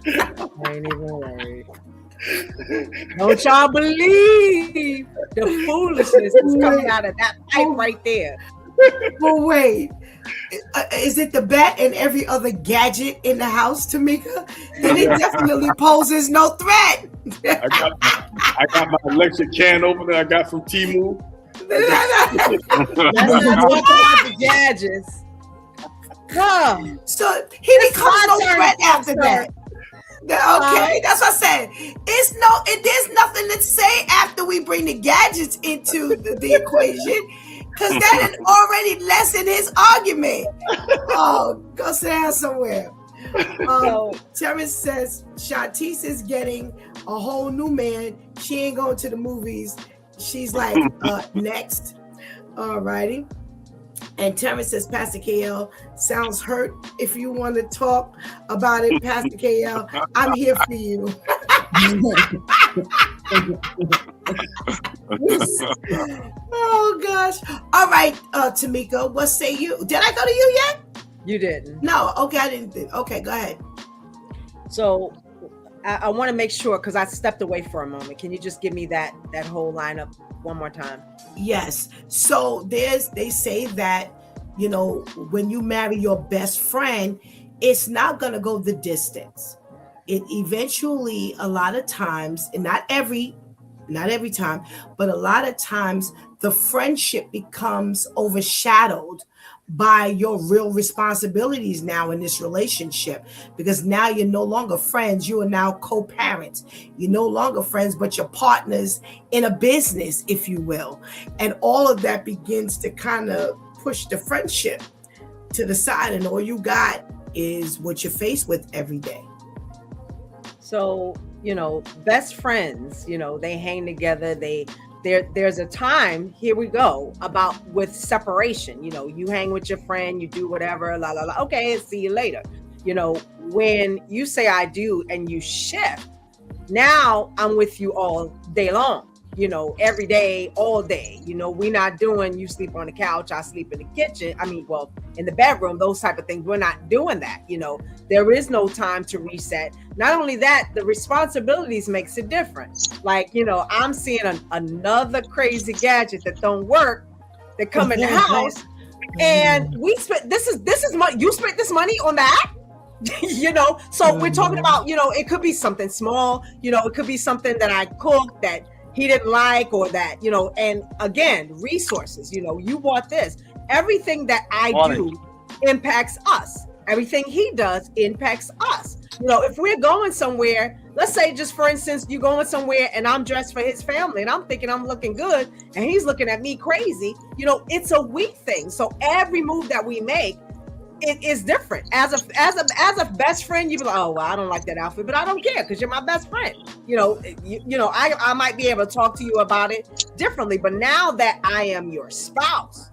I ain't even worried. Don't y'all believe the foolishness that's coming out of that pipe right there. But wait, is it the bat and every other gadget in the house, Tamika? Then it definitely poses no threat. I got my electric can opener I got from Temu. Let's not talk about the gadgets. So he becomes no threat after that. Okay, that's what I said. There's nothing to say after we bring the gadgets into the equation, because that had already lessened his argument. Oh, go sit down somewhere. Terrence says Shantice is getting a whole new man. She ain't going to the movies. She's like, next. All righty. And Terrence says, Pastor KL sounds hurt. If you want to talk about it, Pastor KL, I'm here for you. Oh, gosh. All right, Tamika, what say you? Did I go to you yet? You didn't. No. Okay, I didn't. Okay, go ahead. So I want to make sure, because I stepped away for a moment. Can you just give me that whole lineup one more time? Yes. So they say that, when you marry your best friend, it's not going to go the distance. It eventually, a lot of times, and not every not every time, but a lot of times the friendship becomes overshadowed by your real responsibilities now in this relationship, because now you're no longer friends, you are now co-parents. You're no longer friends, but you're partners in a business, if you will. And all of that begins to kind of push the friendship to the side, and all you got is what you're faced with every day. So, best friends, they hang together. There's a time, here we go, about with separation. You hang with your friend, you do whatever, la la la. Okay, see you later. When you say I do and you shift, now I'm with you all day long. Every day, all day. We're not doing you sleep on the couch, I sleep in the kitchen. In the bedroom, those type of things. We're not doing that. There is no time to reset. Not only that, the responsibilities makes it different. Like, I'm seeing another crazy gadget that don't work that come in the house, and we spent this is money. You spent this money on that. So we're talking about, it could be something small. It could be something that I cooked that he didn't like, or that, and again, resources, you bought this. Everything that I do impacts us. Everything he does impacts us. If we're going somewhere, let's say, just for instance, you're going somewhere and I'm dressed for his family and I'm thinking I'm looking good and he's looking at me crazy, it's a we thing. So every move that we make, it is different. As a best friend, you'd be like, oh, well, I don't like that outfit, but I don't care because you're my best friend. I might be able to talk to you about it differently, but now that I am your spouse,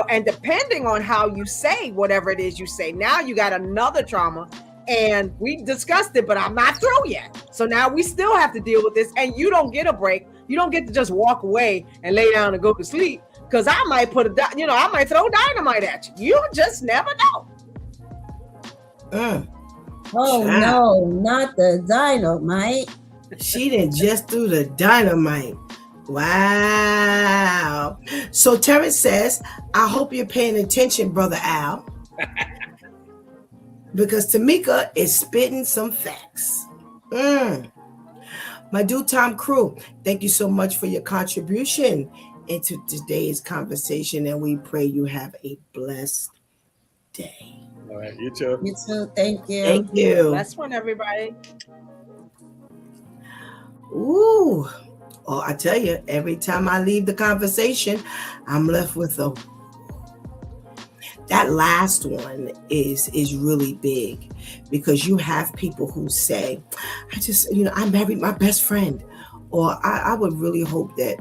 and depending on how you say whatever it is you say, now you got another trauma, and we discussed it, but I'm not through yet. So now we still have to deal with this, and you don't get a break. You don't get to just walk away and lay down and go to sleep. Because I might I might throw dynamite at you. You just never know. Oh, no, not the dynamite. She didn't just do the dynamite. Wow. So Terrence says, I hope you're paying attention, Brother Al. Because Tamika is spitting some facts. My Due Time crew, thank you so much for your contribution into today's conversation, and we pray you have a blessed day. All right, you too. You too. Thank you. Thank you. Last one, everybody. Ooh. Oh, I tell you, every time I leave the conversation, I'm left with that last one is really big, because you have people who say, I married my best friend, or I would really hope that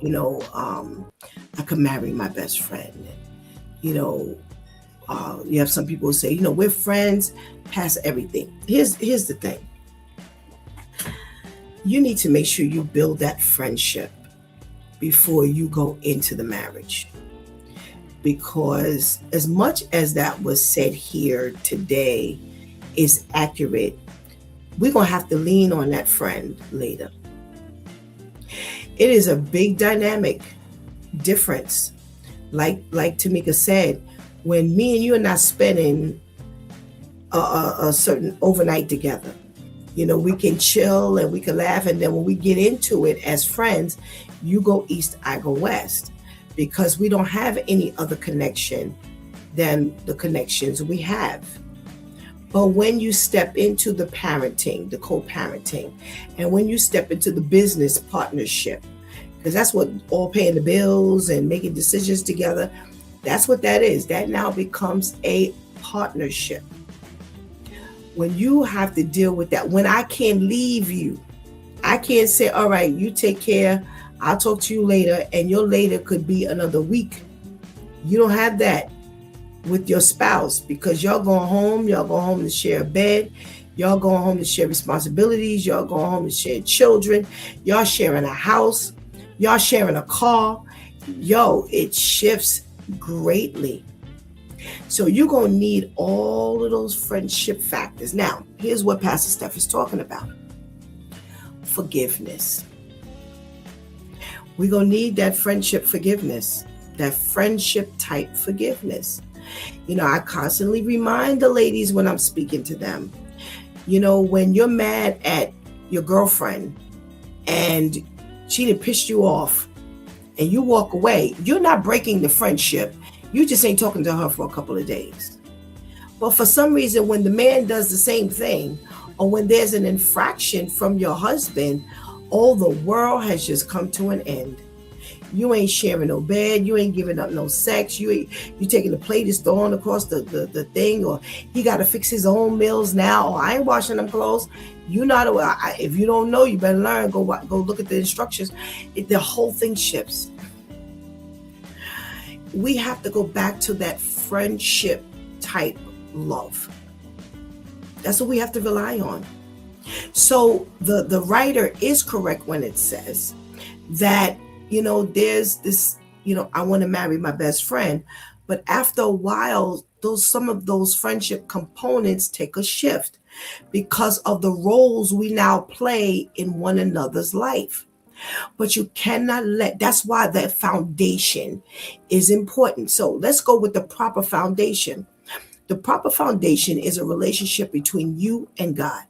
I could marry my best friend. You have some people who say, we're friends past everything. Here's the thing. You need to make sure you build that friendship before you go into the marriage. Because as much as that was said here today is accurate, we're going to have to lean on that friend later. It is a big dynamic difference. Like Tamika said, when me and you are not spending a certain overnight together, we can chill and we can laugh. And then when we get into it as friends, you go east, I go west, because we don't have any other connection than the connections we have. But when you step into the parenting, the co-parenting, and when you step into the business partnership, because that's what all paying the bills and making decisions together, that's what that is. That now becomes a partnership. When you have to deal with that, when I can't leave you, I can't say, all right, you take care, I'll talk to you later, and your later could be another week. You don't have that with your spouse, because y'all going home to share a bed, y'all going home to share responsibilities, y'all going home to share children, y'all sharing a house, y'all sharing a car. It shifts greatly. So you're going to need all of those friendship factors. Now, here's what Pastor Steph is talking about. Forgiveness. We're going to need that friendship forgiveness, that friendship type forgiveness. I constantly remind the ladies when I'm speaking to them, when you're mad at your girlfriend and she done pissed you off, and you walk away, you're not breaking the friendship. You just ain't talking to her for a couple of days. But for some reason, when the man does the same thing, or when there's an infraction from your husband, all the world has just come to an end. You ain't sharing no bed. You ain't giving up no sex. You taking the plate is thrown across the thing, or he got to fix his own meals now. Or I ain't washing them clothes. You not. If you don't know, you better learn. Go look at the instructions. The whole thing shifts. We have to go back to that friendship type love. That's what we have to rely on. So the writer is correct when it says that, there's this, I want to marry my best friend. But after a while, some of those friendship components take a shift because of the roles we now play in one another's life. But you cannot that's why that foundation is important. So let's go with the proper foundation. The proper foundation is a relationship between you and God.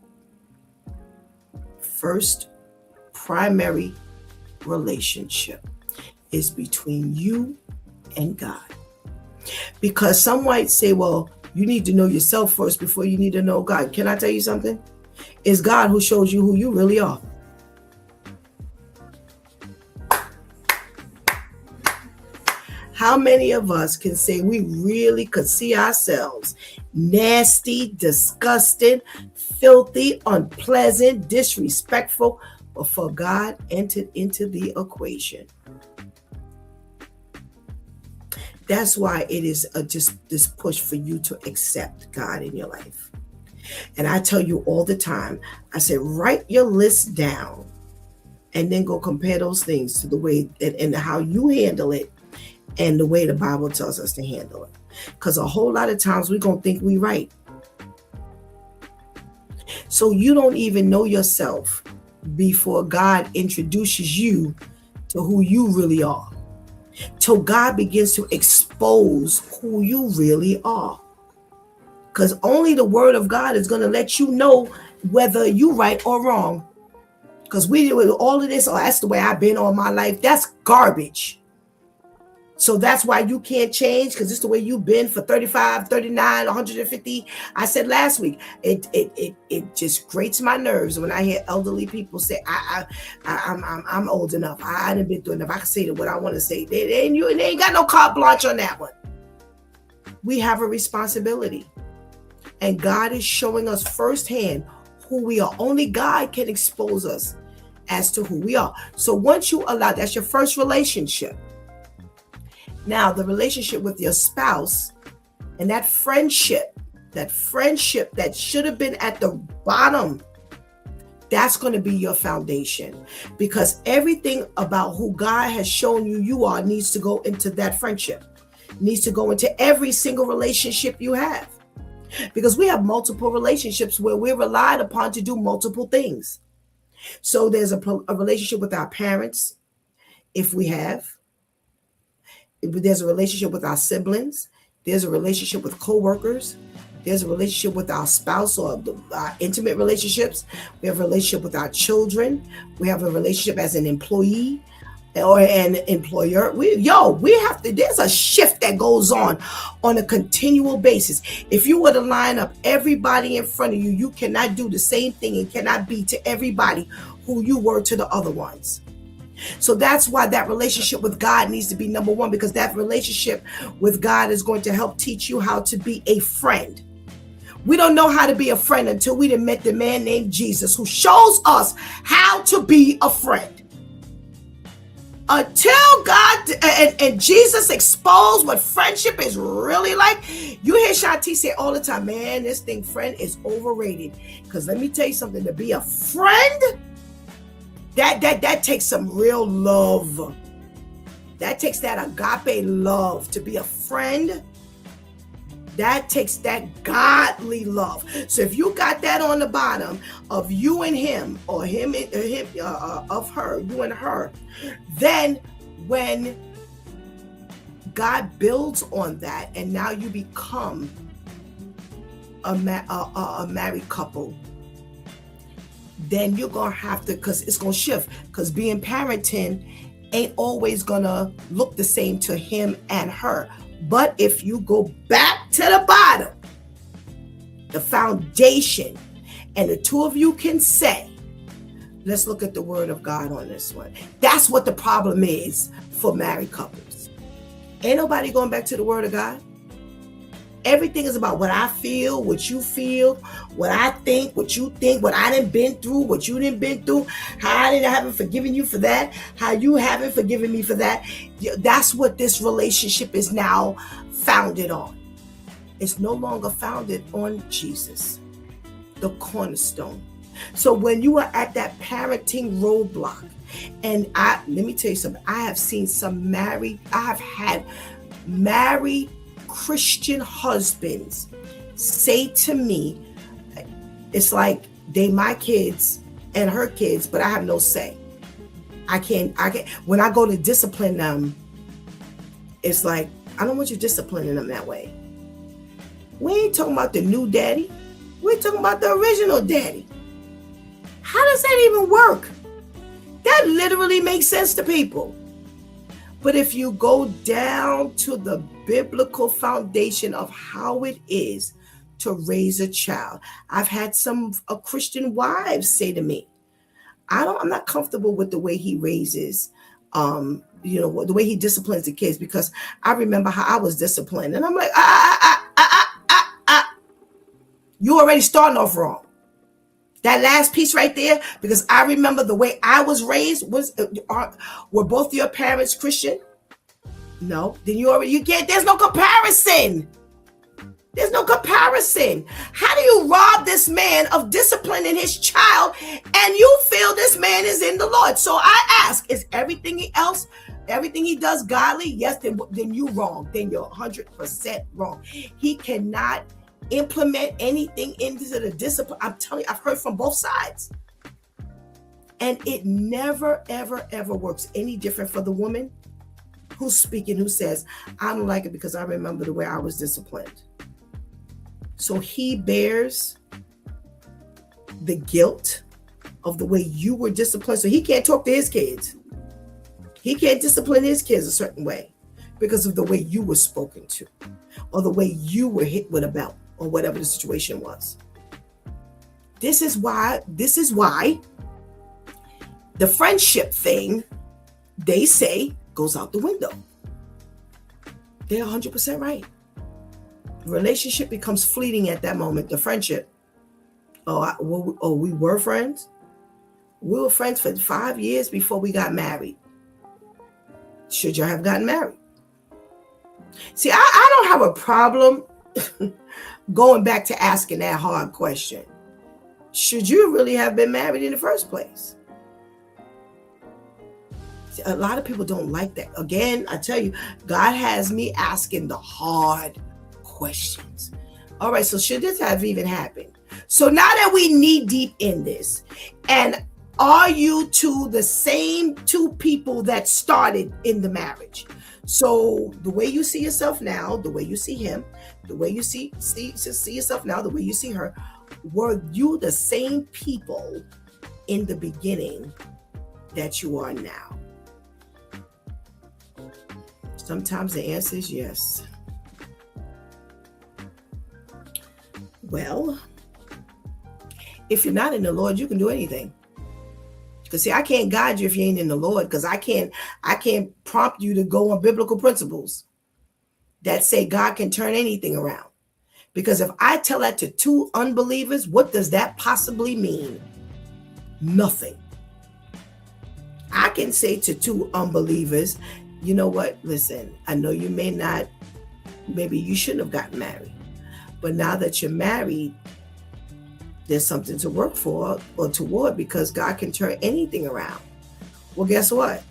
First primary relationship is between you and God. Because some might say, well, you need to know yourself first before you need to know God. Can I tell you something? It's God who shows you who you really are. How many of us can say we really could see ourselves nasty, disgusting, filthy, unpleasant, disrespectful, before God entered into the equation? That's why it is just this push for you to accept God in your life. And I tell you all the time, I say, write your list down and then go compare those things to the way and how you handle it and the way the Bible tells us to handle it. Because a whole lot of times we're going to think we're right. So you don't even know yourself before God introduces you to who you really are. Till God begins to expose who you really are. Because only the word of God is going to let you know whether you're right or wrong. Because we do all of this, oh, that's the way I've been all my life. That's garbage. So that's why you can't change, because it's the way you've been for 35, 39, 150. I said last week, it just grates my nerves when I hear elderly people say, I'm old enough. I done been through enough. I can say what I want to say. They ain't got no carte blanche on that one. We have a responsibility. And God is showing us firsthand who we are. Only God can expose us as to who we are. So once you allow, that's your first relationship. Now, the relationship with your spouse and that friendship that should have been at the bottom, that's going to be your foundation, because everything about who God has shown you are needs to go into that friendship, needs to go into every single relationship you have, because we have multiple relationships where we're relied upon to do multiple things. So there's a relationship with our parents, if we have. There's a relationship with our siblings. There's a relationship with coworkers. There's a relationship with our spouse or our intimate relationships. We have a relationship with our children. We have a relationship as an employee or an employer. There's a shift that goes on a continual basis. If you were to line up everybody in front of you, you cannot do the same thing and cannot be to everybody who you were to the other ones. So that's why that relationship with God needs to be number one, because that relationship with God is going to help teach you how to be a friend. We don't know how to be a friend until we met the man named Jesus, who shows us how to be a friend. Until God and Jesus exposed what friendship is really like. You hear Shanti say all the time, man, this thing friend is overrated. Because let me tell you something, to be a friend, that takes some real love. That takes that agape love. To be a friend, that takes that godly love. So if you got that on the bottom of you and him, or him of her, you and her, then when God builds on that, and now you become a married couple, then you're going to have to, because it's going to shift. Because being parenting ain't always going to look the same to him and her. But if you go back to the bottom, the foundation, and the two of you can say, let's look at the word of God on this one. That's what the problem is for married couples. Ain't nobody going back to the word of God. Everything is about what I feel, what you feel, what I think, what you think, what I done been through, what you done been through, how I haven't forgiven you for that, how you haven't forgiven me for that. That's what this relationship is now founded on. It's no longer founded on Jesus, the cornerstone. So when you are at that parenting roadblock, and let me tell you something, I have had married Christian husbands say to me, it's like they my kids and her kids, but I have no say. I can't, when I go to discipline them, it's like, I don't want you disciplining them that way. We ain't talking about the new daddy. We're talking about the original daddy. How does that even work? That literally makes sense to people. But if you go down to the biblical foundation of how it is to raise a child, I've had some Christian wives say to me, I'm not comfortable with the way he raises, the way he disciplines the kids, because I remember how I was disciplined. And I'm like, you already starting off wrong. That last piece right there, because I remember the way I was raised. Were both your parents Christian? No. Then you can't. There's no comparison. There's no comparison. How do you rob this man of disciplining his child and you feel this man is in the Lord? So I ask, is everything he does godly? Yes, then you wrong. Then you're 100% wrong. He cannot implement anything into the discipline. I'm telling you, I've heard from both sides. And it never, ever, ever works any different for the woman who's speaking, who says, I don't like it because I remember the way I was disciplined. So he bears the guilt of the way you were disciplined. So he can't talk to his kids. He can't discipline his kids a certain way because of the way you were spoken to, or the way you were hit with a belt, or whatever the situation was. This is why the friendship thing, they say, goes out the window. They're 100% right. The relationship becomes fleeting at that moment. The friendship. We were friends? We were friends for 5 years before we got married. Should you have gotten married? See, I don't have a problem going back to asking that hard question. Should you really have been married in the first place? See, a lot of people don't like that. Again, I tell you, God has me asking the hard questions. All right, so should this have even happened? So now that we knee deep in this, and are you the same two people that started in the marriage? So the way you see yourself now, the way you see him, the way you see yourself now, the way you see her, were you the same people in the beginning that you are now? Sometimes the answer is yes. Well, if you're not in the Lord, you can do anything. Because see, I can't guide you if you ain't in the Lord, because I can't prompt you to go on biblical principles that say God can turn anything around. Because if I tell that to two unbelievers, what does that possibly mean? Nothing. I can say to two unbelievers, you know what? Listen, I know you maybe you shouldn't have gotten married. But now that you're married, there's something to work for or toward, because God can turn anything around. Well, guess what?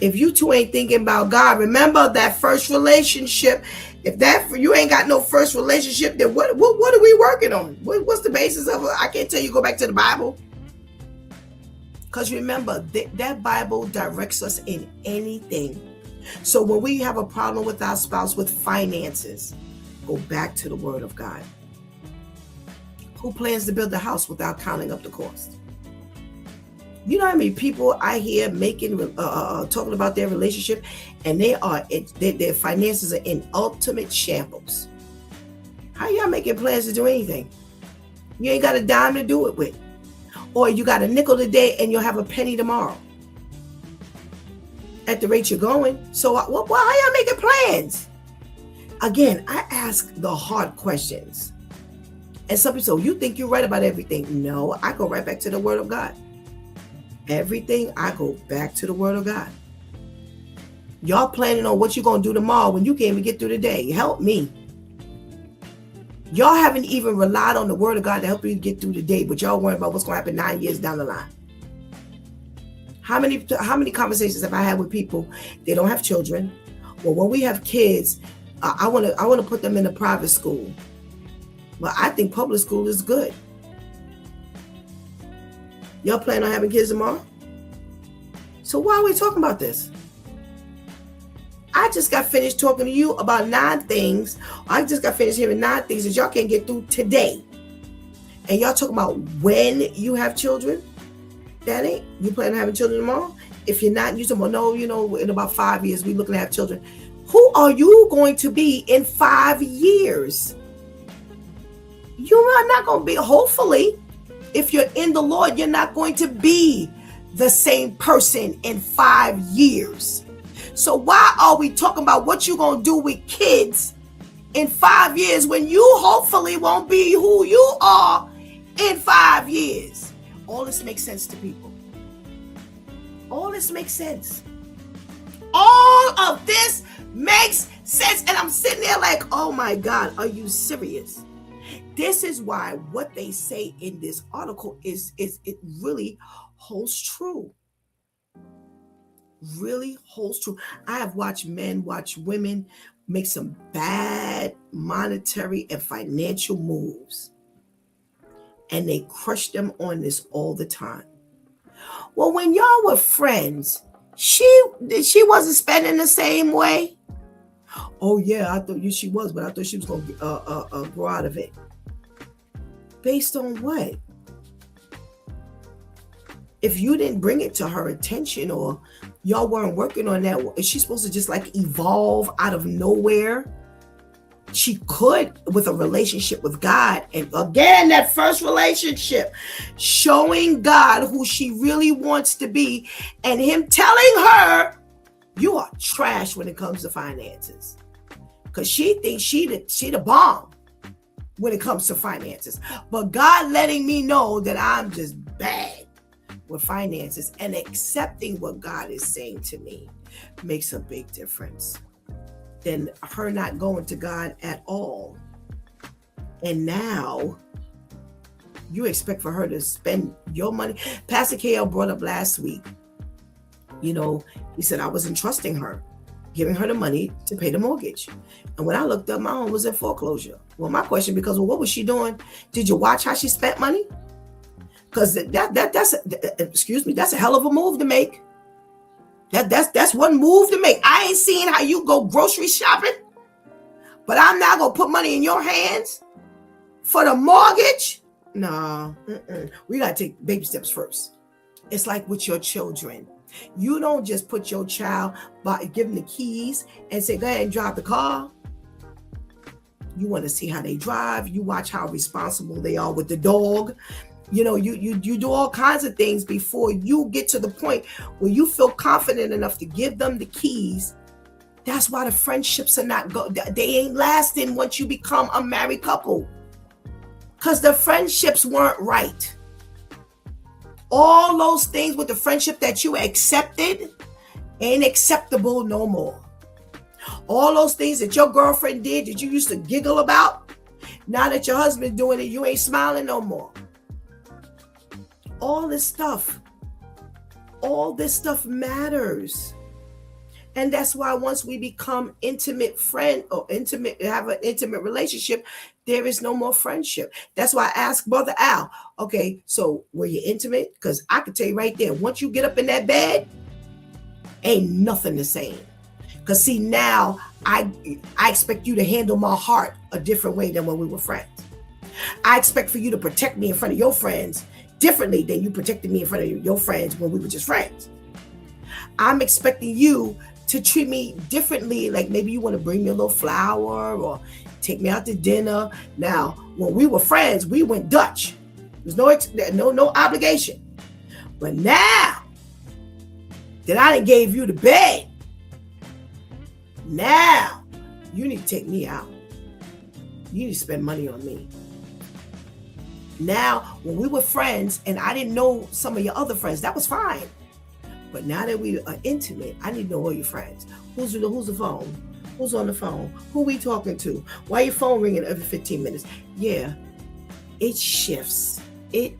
If you two ain't thinking about God, remember that first relationship. If you ain't got no first relationship, then what are we working on? What's the basis of it? I can't tell you go back to the Bible. Because remember, that Bible directs us in anything. So when we have a problem with our spouse with finances, go back to the Word of God. Who plans to build a house without counting up the cost? You know how many people I hear making talking about their relationship, and their finances are in ultimate shambles. How y'all making plans to do anything? You ain't got a dime to do it with, or you got a nickel today and you'll have a penny tomorrow. At the rate you're going, so how y'all making plans? Again, I ask the hard questions, and some people say, "You think you're right about everything?" No, I go right back to the Word of God. Everything, I go back to the Word of God. Y'all planning on what you're going to do tomorrow when you can't even get through the day. Help me. Y'all haven't even relied on the Word of God to help you get through the day, but y'all worried about what's going to happen 9 years down the line. How many conversations have I had with people? They don't have children. Well, when we have kids, I want to put them in a private school. Well, I think public school is good. Y'all plan on having kids tomorrow? So why are we talking about this? I just got finished talking to you about 9 things. I just got finished hearing 9 things that y'all can't get through today. And y'all talking about when you have children? Daddy, you plan on having children tomorrow? If you're not, you say, well, no, in about 5 years, we're looking to have children. Who are you going to be in 5 years? You are not going to be, hopefully, if you're in the Lord, you're not going to be the same person in 5 years. So why are we talking about what you're going to do with kids in 5 years when you hopefully won't be who you are in 5 years? All this makes sense to people. All this makes sense. All of this makes sense. And I'm sitting there like, oh my God, are you serious? This is why what they say in this article is it really holds true. Really holds true. I have watched men watch women make some bad monetary and financial moves, and they crush them on this all the time. Well, when y'all were friends, she wasn't spending the same way. Oh yeah, I thought she was, but I thought she was going to grow out of it. Based on what? If you didn't bring it to her attention, or y'all weren't working on that, is she supposed to just like evolve out of nowhere? She could with a relationship with God. And again, that first relationship, showing God who she really wants to be, and him telling her, you are trash when it comes to finances. Because she thinks she the bomb when it comes to finances. But God letting me know that I'm just bad with finances, and accepting what God is saying to me makes a big difference than her not going to God at all. And now you expect for her to spend your money. Pastor KL brought up last week, he said I was entrusting her, giving her the money to pay the mortgage. And when I looked up, my home was in foreclosure. Well, my question becomes, well, what was she doing? Did you watch how she spent money? Because that's a hell of a move to make. That's one move to make. I ain't seen how you go grocery shopping, but I'm not gonna put money in your hands for the mortgage. No, we gotta take baby steps first. It's like with your children. You don't just put your child by give them the keys and say, go ahead and drive the car. You want to see how they drive. You watch how responsible they are with the dog. You do all kinds of things before you get to the point where you feel confident enough to give them the keys. That's why the friendships are not they ain't lasting once you become a married couple, because the friendships weren't right. All those things with the friendship that you accepted ain't acceptable no more. All those things that your girlfriend did that you used to giggle about, now that your husband's doing it, you ain't smiling no more. All this stuff matters. And that's why once we become intimate friend or have an intimate relationship, there is no more friendship. That's why I asked Brother Al, okay, so were you intimate? Because I can tell you right there, once you get up in that bed, ain't nothing the same. Because see, now I expect you to handle my heart a different way than when we were friends. I expect for you to protect me in front of your friends differently than you protected me in front of your friends when we were just friends. I'm expecting you to treat me differently. Like maybe you want to bring me a little flower or take me out to dinner. Now, when we were friends, we went Dutch. There's no obligation. But now that I done gave you the bed, now you need to take me out. You need to spend money on me. Now, when we were friends and I didn't know some of your other friends, that was fine. But now that we are intimate, I need to know all your friends. Who's the phone? Who's on the phone? Who we talking to? Why your phone ringing every 15 minutes? Yeah, it shifts. It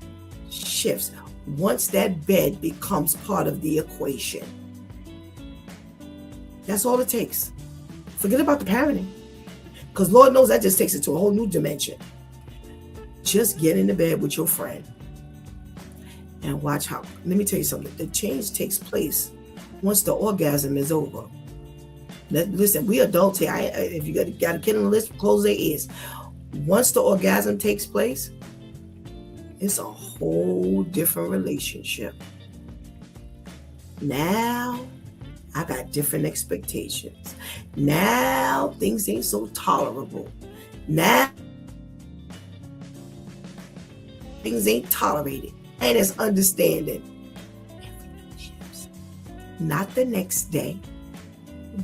shifts once that bed becomes part of the equation. That's all it takes. Forget about the parenting. Because Lord knows that just takes it to a whole new dimension. Just get in the bed with your friend and watch how, let me tell you something, the change takes place once the orgasm is over. Listen, we adults here, if you got a kid on the list, close their ears. Once the orgasm takes place, it's a whole different relationship. Now, I got different expectations. Now, things ain't so tolerable. Now, things ain't tolerated. And it's understanding. Not the next day.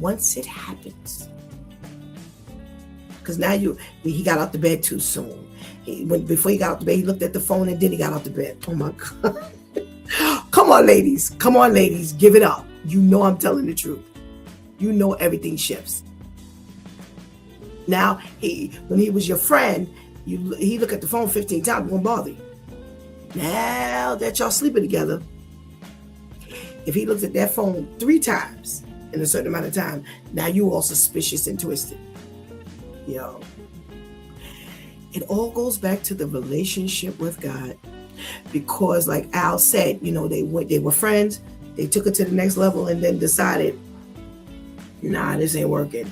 Once it happens. Because now he got out the bed too soon. Before he got out the bed, he looked at the phone and then he got out the bed. Oh my God. Come on, ladies. Come on, ladies. Give it up. You know I'm telling the truth. You know everything shifts. Now, when he was your friend, he looked at the phone 15 times, it won't bother you. Now that y'all sleeping together, if he looks at that phone 3 times in a certain amount of time, now you all suspicious and twisted. Yo. It all goes back to the relationship with God. Because like Al said, they were friends, they took it to the next level and then decided, nah, this ain't working.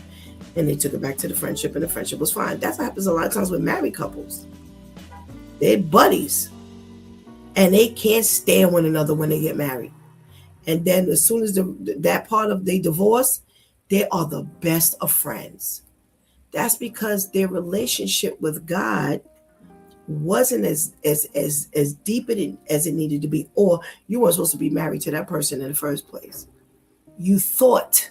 And they took it back to the friendship and the friendship was fine. That's what happens a lot of times with married couples. They're buddies. And they can't stand one another when they get married. And then as soon as that part of they divorce, they are the best of friends. That's because their relationship with God wasn't as deep as it needed to be, or you weren't supposed to be married to that person in the first place. You thought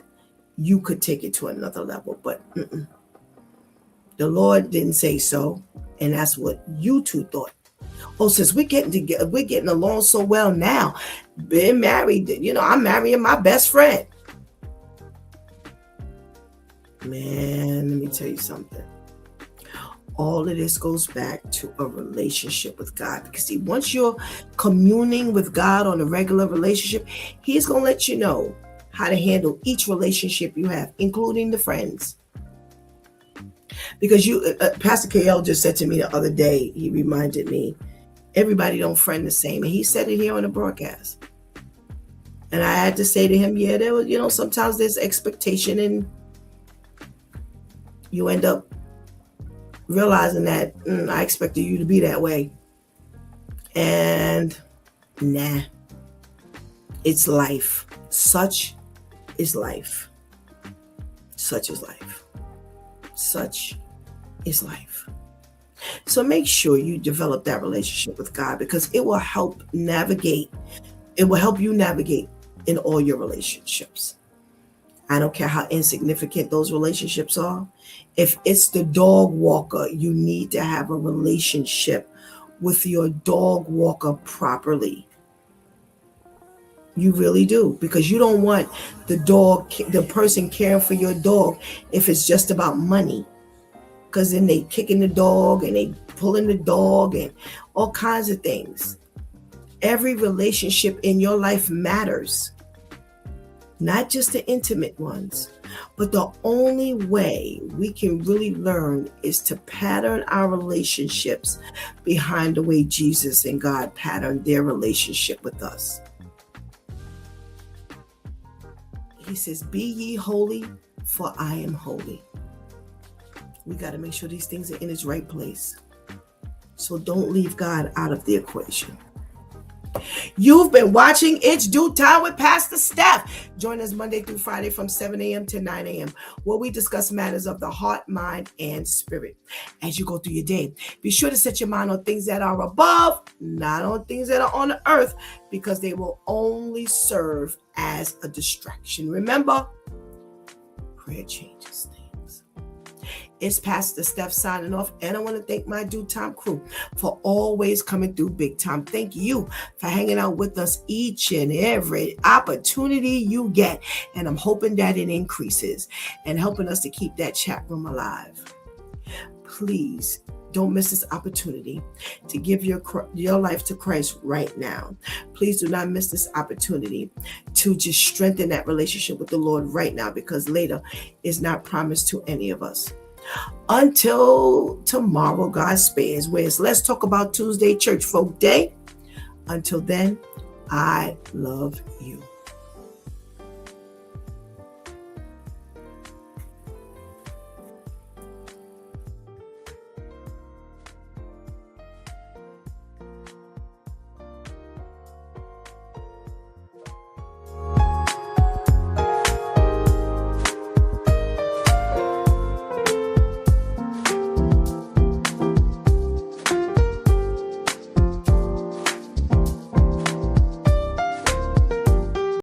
you could take it to another level, but the Lord didn't say so, and that's what you two thought. Oh, since we're getting together, we're getting along so well now, being married, I'm marrying my best friend. Man, let me tell you something. All of this goes back to a relationship with God. Because see, once you're communing with God on a regular relationship, He's going to let you know how to handle each relationship you have, including the friends. Because Pastor KL just said to me the other day, he reminded me, everybody don't friend the same. And he said it here on the broadcast. And I had to say to him, yeah, there was, sometimes there's expectation and you end up realizing that I expected you to be that way. And nah, it's life. Such is life. Such is life. Such is life. So make sure you develop that relationship with God, because it will help navigate. It will help you navigate in all your relationships. I don't care how insignificant those relationships are. If it's the dog walker, you need to have a relationship with your dog walker properly. You really do, because you don't want the person caring for your dog if it's just about money. Because then they kicking the dog and they pulling the dog and all kinds of things. Every relationship in your life matters. Not just the intimate ones, but the only way we can really learn is to pattern our relationships behind the way Jesus and God patterned their relationship with us. He says, be ye holy, for I am holy. We got to make sure these things are in its right place. So don't leave God out of the equation. You've been watching It's Due Time with Pastor Steph. Join us Monday through Friday from 7 a.m. to 9 a.m. where we discuss matters of the heart, mind, and spirit. As you go through your day, be sure to set your mind on things that are above, not on things that are on the earth, because they will only serve as a distraction. Remember, prayer changes things. It's Pastor Steph signing off, and I want to thank my Due Time crew for always coming through big time. Thank you for hanging out with us each and every opportunity you get, and I'm hoping that it increases and helping us to keep that chat room alive. Please don't miss this opportunity to give your life to Christ right now. Please do not miss this opportunity to just strengthen that relationship with the Lord right now, because later is not promised to any of us. Until tomorrow, God spares. Let's talk about Tuesday Church Folk Day. Until then, I love you.